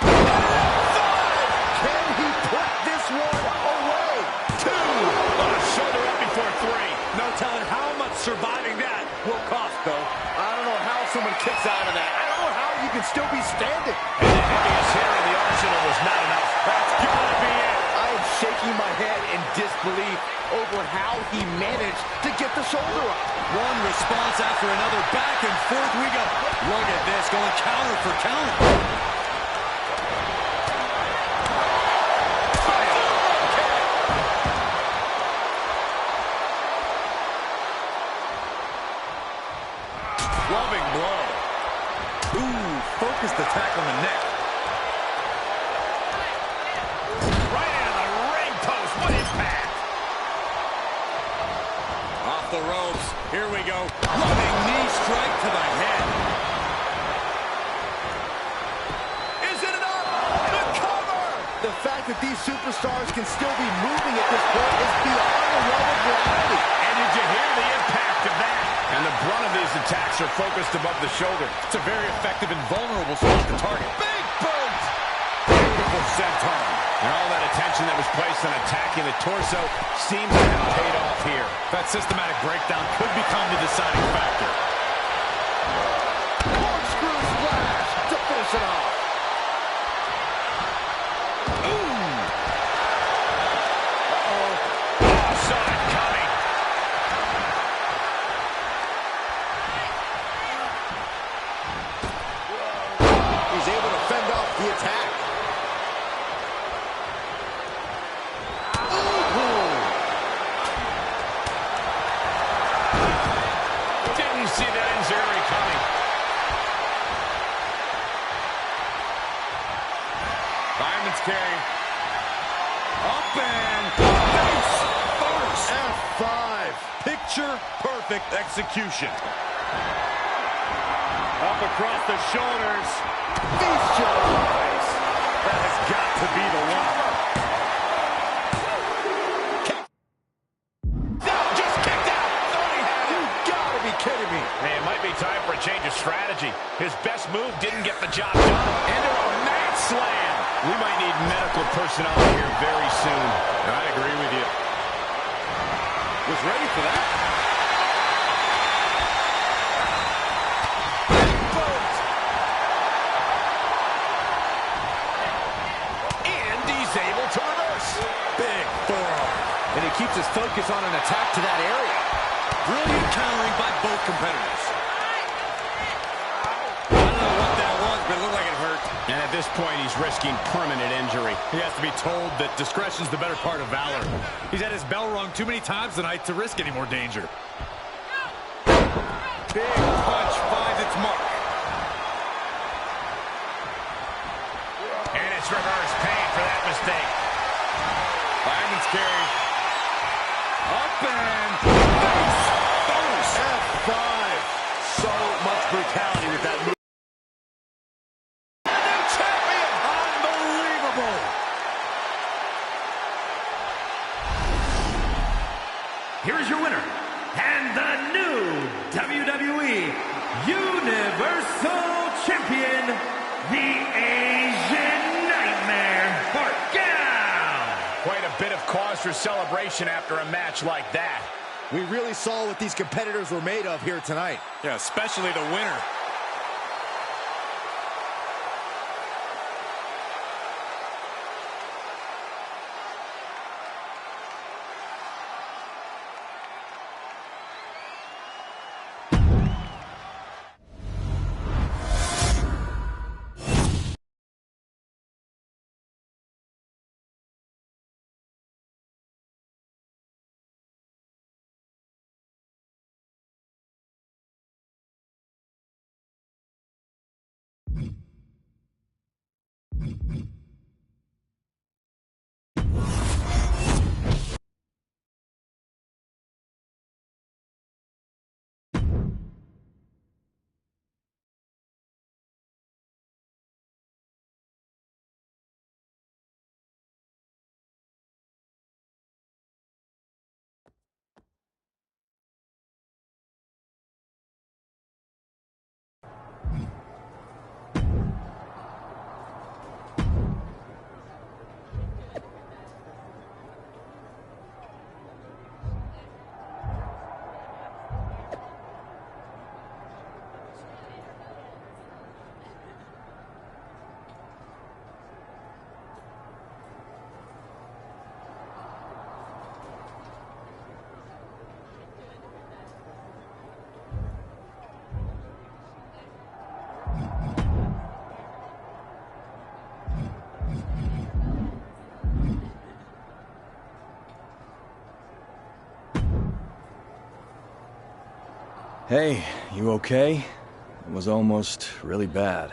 Can he put this one away? 2! On a shoulder up before 3. No telling how much surviving that will cost, though. I don't know how someone kicks out of that. I don't know how you can still be standing. And the heaviest hitter in the arsenal was not enough. That's gotta be it. I am shaking my head in disbelief over how he managed to get the shoulder up. One response after another. Back and forth we go. Look at this, going counter for counter. Loving blow. Ooh, focused attack on the neck. Right into the ring post. What impact? Off the ropes. Here we go. Running knee strike to the head. the fact that these superstars can still be moving at this point is beyond the realm of reality. And did you hear the impact of that? And the brunt of these attacks are focused above the shoulder. It's a very effective and vulnerable spot to target. Big boot! Beautiful senton. And all that attention that was placed on attacking the torso seems to have paid off here. That systematic breakdown could become the deciding factor. Corkscrew splash to finish it off. Carry. Up and face first. F5. Picture perfect execution. Up across the shoulders. Feast your eyes. That has got to be the one. Just kicked out. Thought he had it. You gotta be kidding me. Man, it might be time for a change of strategy. His best move didn't get the job done. Into a mat slam. We might need medical personnel here very soon. I agree with you. Was ready for that. And he's able to reverse. Big forearm. And he keeps his focus on an attack to that area. Brilliant countering by both competitors. But it looked like it hurt. And at this point, he's risking permanent injury. He has to be told that discretion's the better part of valor. He's had his bell rung too many times tonight to risk any more danger. Big punch finds its mark. And it's reverse pain for that mistake. Fireman's carry. Up and face first. F5. So much brutality with that move. Here is your winner, and the new WWE Universal Champion, the Asian Nightmare, Barkow. Quite a bit of cause for celebration after a match like that. We really saw what these competitors were made of here tonight. Yeah, especially the winner. Hey, you okay? It was almost really bad.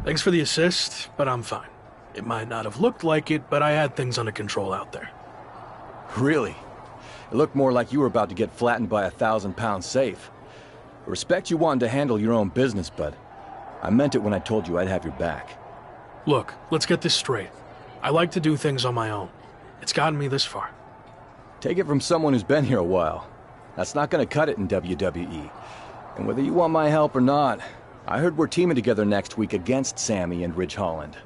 Thanks for the assist, but I'm fine. It might not have looked like it, but I had things under control out there. Really? It looked more like you were about to get flattened by a 1,000-pound safe. I respect you wanting to handle your own business, but I meant it when I told you I'd have your back. Look, let's get this straight. I like to do things on my own. It's gotten me this far. Take it from someone who's been here a while. That's not gonna cut it in WWE. And whether you want my help or not, I heard we're teaming together next week against Sammy and Ridge Holland.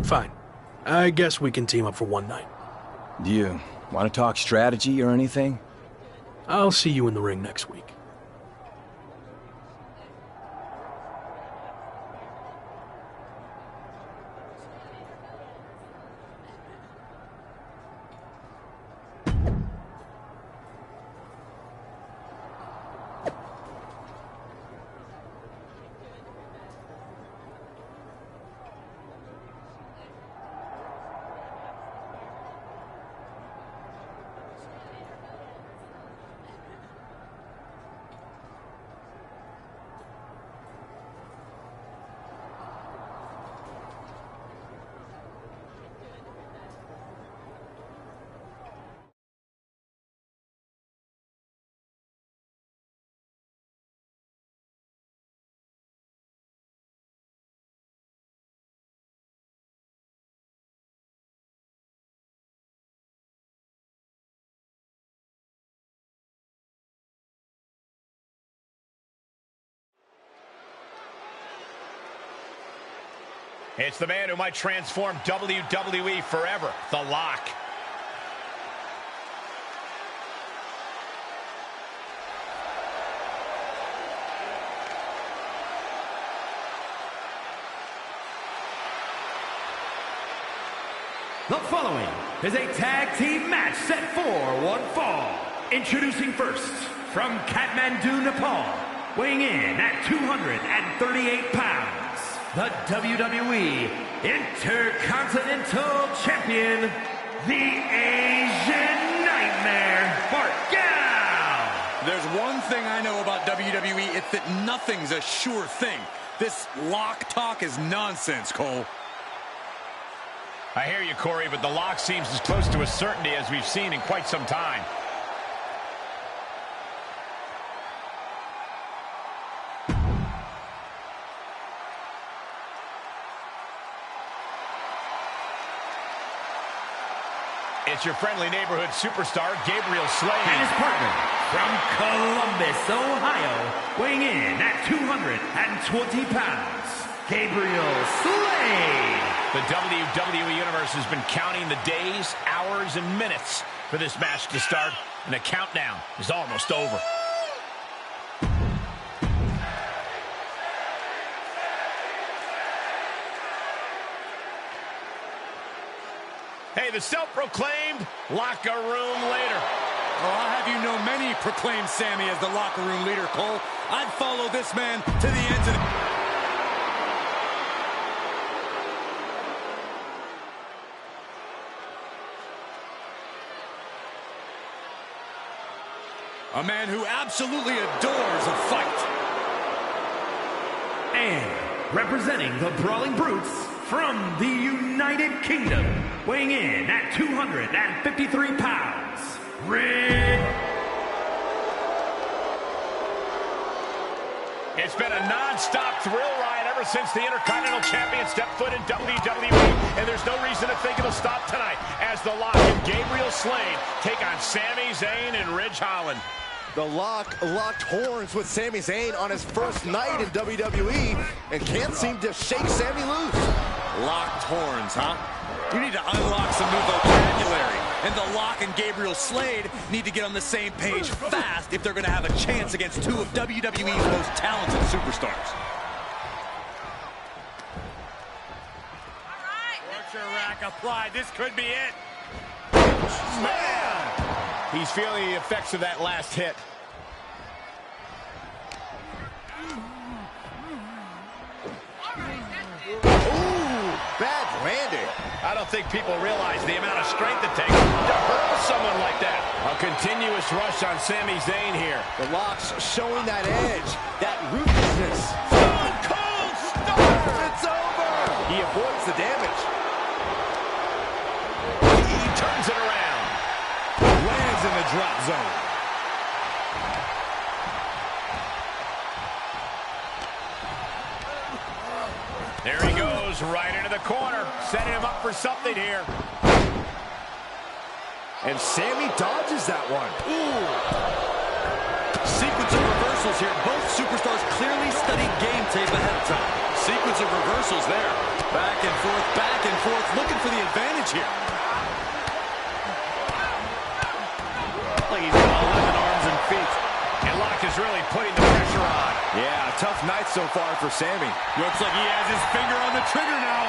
Fine. I guess we can team up for one night. Do you want to talk strategy or anything? I'll see you in the ring next week. It's the man who might transform WWE forever, The Lock. The following is a tag team match set for one fall. Introducing first, from Kathmandu, Nepal, weighing in at 238 pounds. The WWE Intercontinental Champion, the Asian Nightmare, Bart Gal. There's one thing I know about WWE, it's that nothing's a sure thing. This lock talk is nonsense, Cole. I hear you, Corey, but The Lock seems as close to a certainty as we've seen in quite some time. It's your friendly neighborhood superstar, Gabriel Slade. And his partner, from Columbus, Ohio, weighing in at 220 pounds, Gabriel Slade. The WWE Universe has been counting the days, hours, and minutes for this match to start, and the countdown is almost over. Hey, the self-proclaimed locker room leader. Oh, I'll have you know many proclaim Sammy as the locker room leader, Cole. I'd follow this man to the ends of the... A man who absolutely adores a fight. And representing the Brawling Brutes from the United Kingdom, weighing in at 253 pounds, Ridge. It's been a non-stop thrill ride ever since the Intercontinental Champion stepped foot in WWE, and there's no reason to think it'll stop tonight as The Lock and Gabriel Slade take on Sami Zayn and Ridge Holland. The Lock locked horns with Sami Zayn on his first night in WWE and can't seem to shake Sami loose. Locked horns, huh? You need to unlock some new vocabulary. And The Lock and Gabriel Slade need to get on the same page fast if they're going to have a chance against two of WWE's most talented superstars. All right. Archer rack applied. This could be it. Man! He's feeling the effects of that last hit. Bad landing. I don't think people realize the amount of strength it takes to hurt someone like that. A continuous rush on Sami Zayn here. The Lock's showing that edge, that zone. There he goes, right into the corner, setting him up for something here. And Sammy dodges that one. Ooh. Sequence of reversals here. Both superstars clearly studied game tape ahead of time. Sequence of reversals there. Back and forth, looking for the advantage here. Like he's got 11 arms and feet. And Locke is really putting the pressure on. Yeah, tough night so far for Sammy. Looks like he has his finger on the trigger now.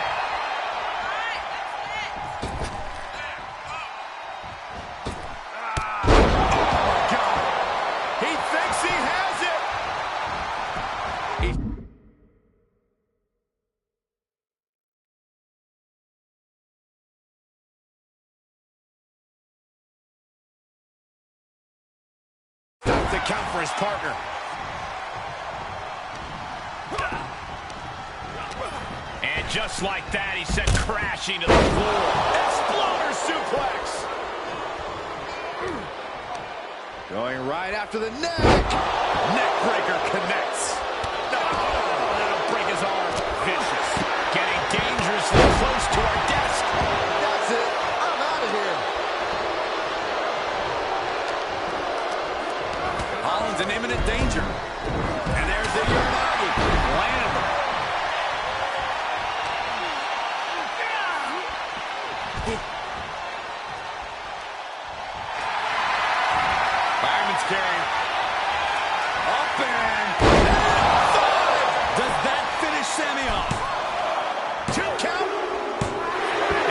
To count for his partner. And just like that, he sent crashing to the floor. Exploder suplex. Going right after the neck. Neckbreaker connects. No, that'll break his arm. Vicious. Getting dangerously close to our desk. That's it. I'm out of here. Holland's in imminent danger. And there's the Uranagi. Landed him. Fireman's carry. Up and 5. Does that finish Sammy off? 2 count.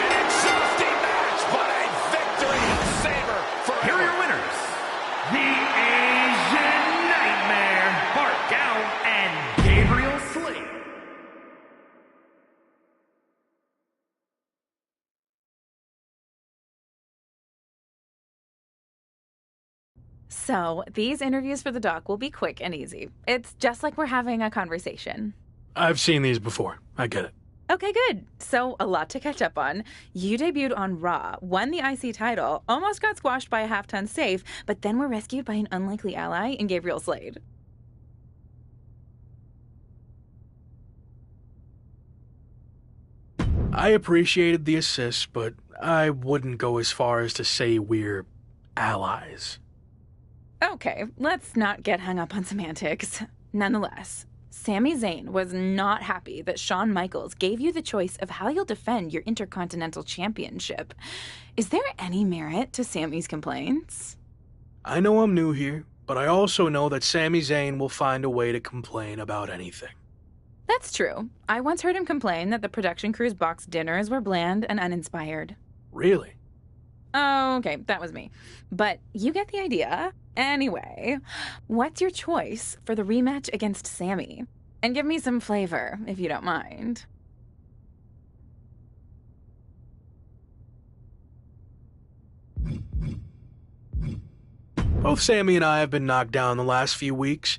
An exhausting match, but a victory saver forever. Here are your winners. The Asian Nightmare, Bart Gown, and Gabriel Slade. So, these interviews for the doc will be quick and easy. It's just like we're having a conversation. I've seen these before. I get it. Okay, good. So, a lot to catch up on. You debuted on Raw, won the IC title, almost got squashed by a half-ton safe, but then were rescued by an unlikely ally in Gabriel Slade. I appreciated the assist, but I wouldn't go as far as to say we're allies. Okay, let's not get hung up on semantics. Nonetheless, Sami Zayn was not happy that Shawn Michaels gave you the choice of how you'll defend your Intercontinental Championship. Is there any merit to Sami's complaints? I know I'm new here, but I also know that Sami Zayn will find a way to complain about anything. That's true. I once heard him complain that the production crew's box dinners were bland and uninspired. Really? Oh, okay, that was me. But you get the idea. Anyway, what's your choice for the rematch against Sami? And give me some flavor, if you don't mind. Both Sami and I have been knocked down the last few weeks,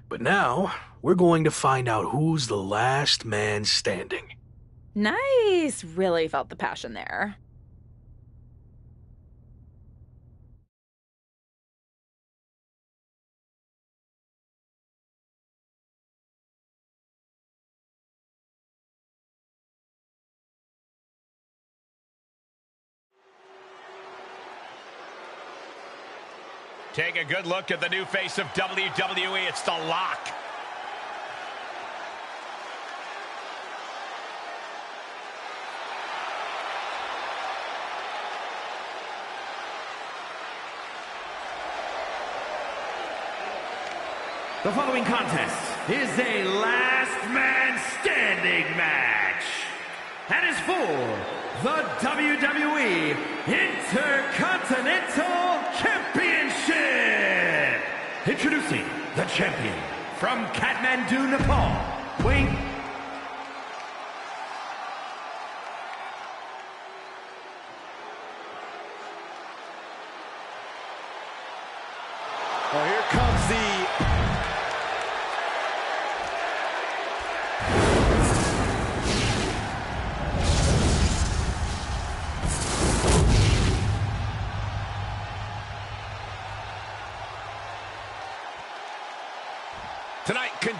but now we're going to find out who's the last man standing. Nice. Really felt the passion there. Take a good look at the new face of WWE. It's The Lock. The following contest is a last man standing match. And is for the WWE Intercontinental Championship. Introducing the champion from Kathmandu, Nepal, weighing... Well, here comes the...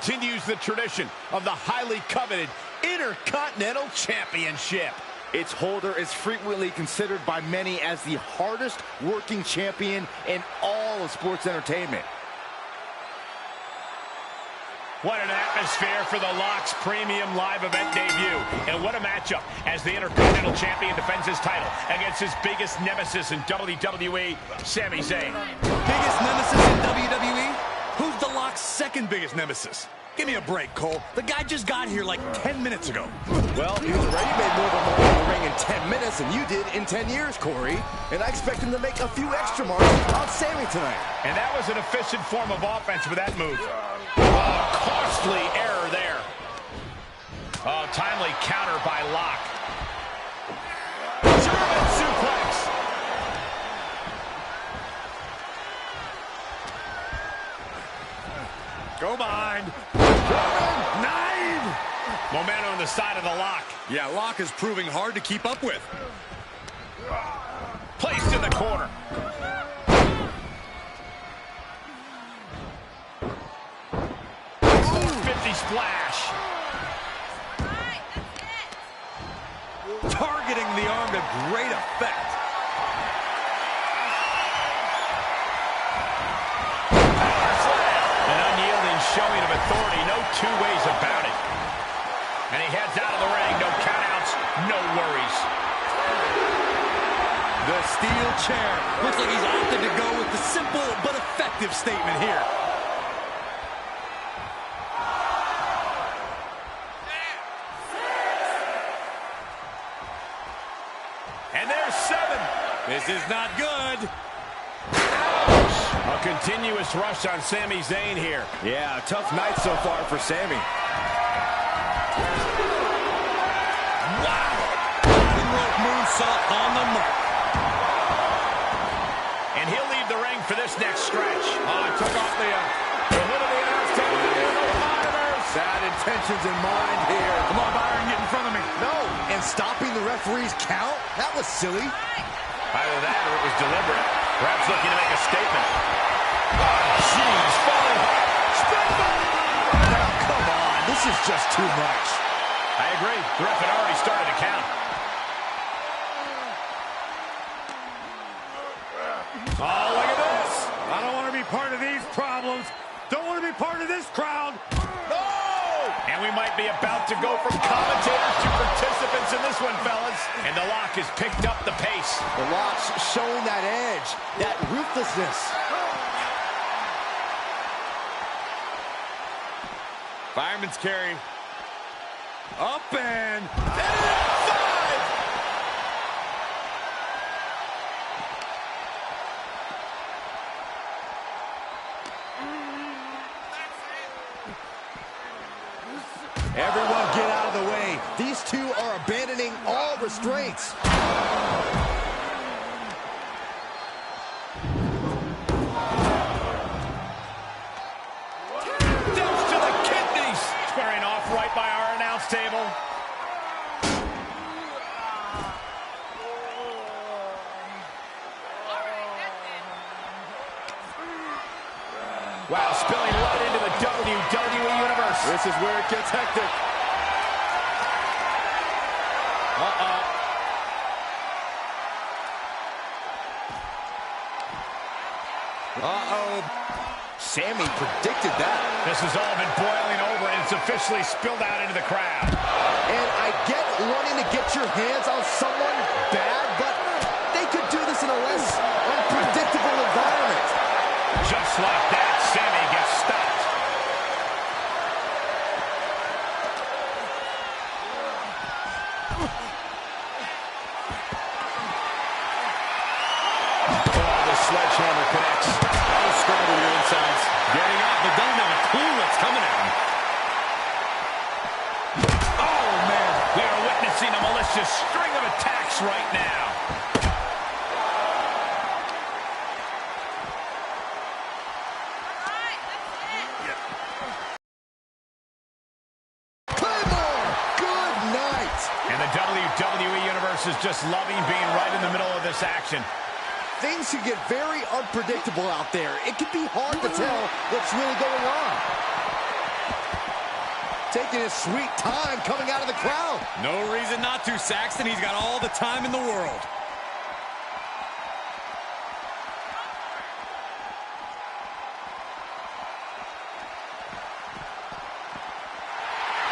continues the tradition of the highly coveted Intercontinental Championship. Its holder is frequently considered by many as the hardest working champion in all of sports entertainment. What an atmosphere for the Lock's premium live event debut. And what a matchup as the Intercontinental Champion defends his title against his biggest nemesis in WWE, Sami Zayn. Biggest nemesis in WWE? Who's the Lock's second biggest nemesis? Give me a break, Cole. The guy just got here like 10 minutes ago. Well, he's already made more than one in the ring in 10 minutes than you did in 10 years, Corey. And I expect him to make a few extra marks on Sami tonight. And that was an efficient form of offense with that move. Oh, costly error there. Oh, timely counter by Lock. German suplex. Go behind. Nine. Momentum on the side of the Lock. Yeah, Lock is proving hard to keep up with. Placed in the corner. Splash. Targeting the arm to great effect. An unyielding showing of authority, no two ways about it. And he heads out of the ring, no countouts, no worries. The steel chair. Looks like he's opted to go with the simple but effective statement here. And there's 7. This is not good. Ouch! A continuous rush on Sami Zayn here. Yeah, tough night so far for Sami. Wow! Bottom rope moonsault on the mark. And he'll leave the ring for this next stretch. Oh, took off the hood of the announce table. Sad intentions in mind here. Come on, Byron, get in front of me. No, and stopping the referee's count? That was silly. Either that or it was deliberate. Perhaps looking to make a statement. Oh, jeez, falling hard. Springboard! Oh, come on, this is just too much. I agree. The ref had already started to count. Oh, look at this. I don't want to be part of these problems. Don't want to be part of this crowd. No! And we might be about to go from commentators to participants in this one, fellas. And the Lock has picked up the pace. The Lock's showing that edge, that ruthlessness. Fireman's carry. Up and 5! Everyone get out of the way. These two are abandoning all restraints. Dose to the kidneys. Squaring off right by our announce table. Wow, spilling right into the WWE Universe. This is where it gets hectic. Uh-oh. Uh-oh. Sami predicted that. This has all been boiling over, and it's officially spilled out into the crowd. And I get wanting to get your hands on someone bad, but they could do this in a less unpredictable environment. Just like that, Sami gets stopped. Oh, the sledgehammer connects. Oh, scramble your insides. Getting up, but doesn't have a clue what's coming at him. Oh, man. We are witnessing a malicious string of attacks right now. And the WWE Universe is just loving being right in the middle of this action. Things can get very unpredictable out there. It can be hard to tell what's really going on. taking his sweet time coming out of the crowd. No reason not to, Saxton. He's got all the time in the world.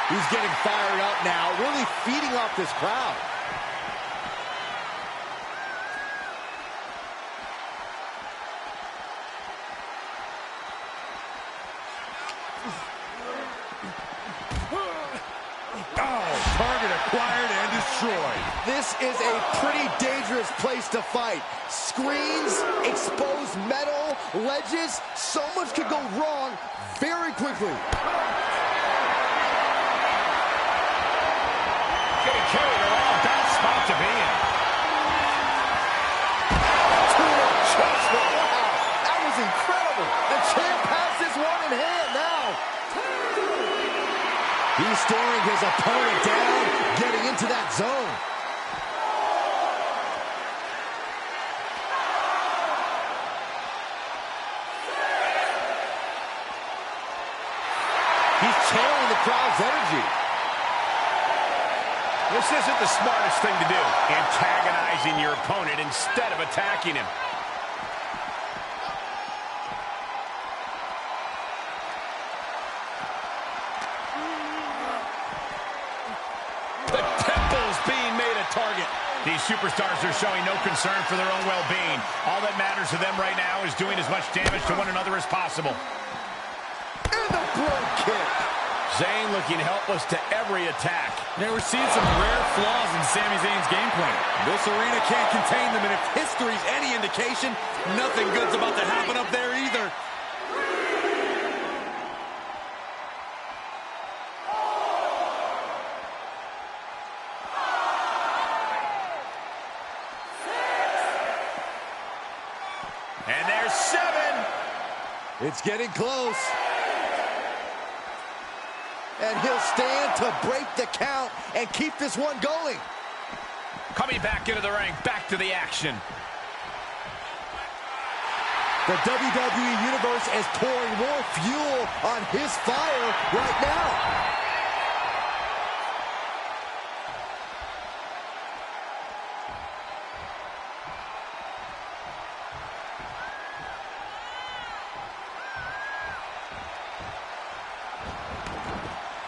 He's getting fired up now, really feeding off this crowd. Target acquired and destroyed. This is a pretty dangerous place to fight. Screens, exposed metal, ledges, so much could go wrong very quickly. Getting carried around, bad spot to be in. Wow, that was incredible. The champ has this one in hand now. He's staring his opponent down, getting into that zone. He's channeling the crowd's energy. This isn't the smartest thing to do, antagonizing your opponent instead of attacking him. The temple's being made a target. These superstars are showing no concern for their own well-being. All that matters to them right now is doing as much damage to one another as possible. And the brogue kick. Zayn looking helpless to every attack. Yeah, we're seeing some rare flaws in Sami Zayn's game plan. This arena can't contain them, and if history's any indication, nothing good's about to happen up there either. And there's 7. It's getting close. And he'll stand to break the count and keep this one going. Coming back into the ring, back to the action. The WWE Universe is pouring more fuel on his fire right now.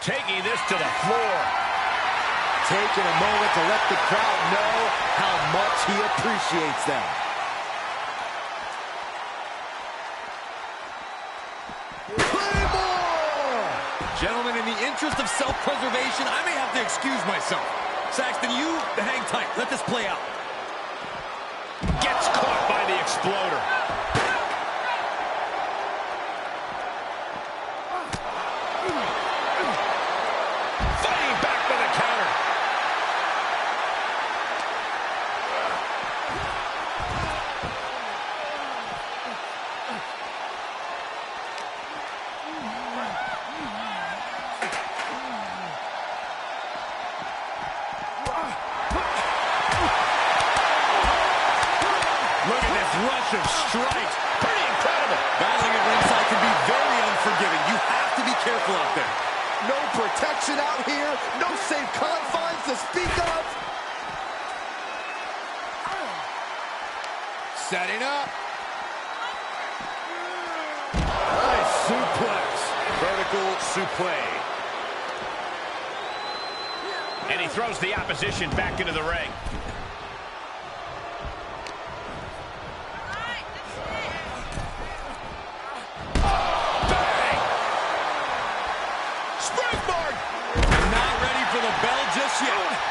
Taking this to the floor. Taking a moment to let the crowd know how much he appreciates them. Claymore! Gentlemen, in the interest of self-preservation, I may have to excuse myself. Saxton, you hang tight. Let this play out. Gets caught by the exploder. Rush of strikes. Pretty incredible. Battling at ringside can be very unforgiving. You have to be careful out there. No protection out here. No safe confines to speak of. Setting up. Nice suplex. Vertical suplex. And he throws the opposition back into the ring.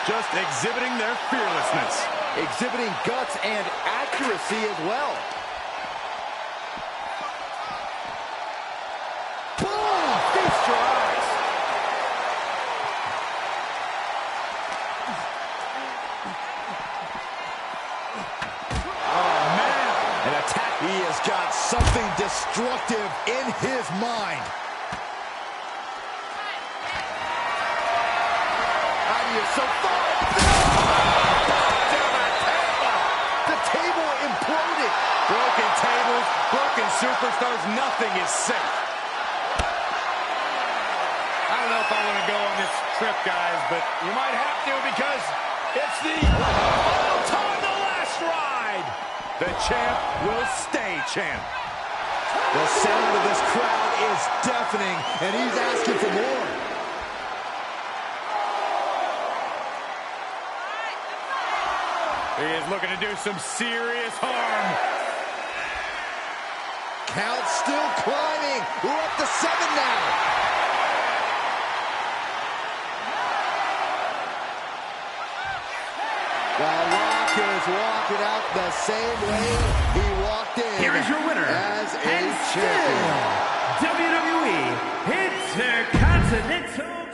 Just exhibiting their fearlessness. Exhibiting guts and accuracy as well. Boom! Feast your eyes. Oh, man. An attack. He has got something destructive in his mind. So far. The table imploded. Broken tables, broken superstars, nothing is safe. I don't know if I want to go on this trip, guys, but you might have to because it's the final time, the last ride. The champ will stay champ. The sound of this crowd is deafening, and he's asking for more. He is looking to do some serious harm. Count still climbing. We're up to 7 now. The Rock is walking out the same way he walked in. Here is your winner, as a and champion. still WWE Intercontinental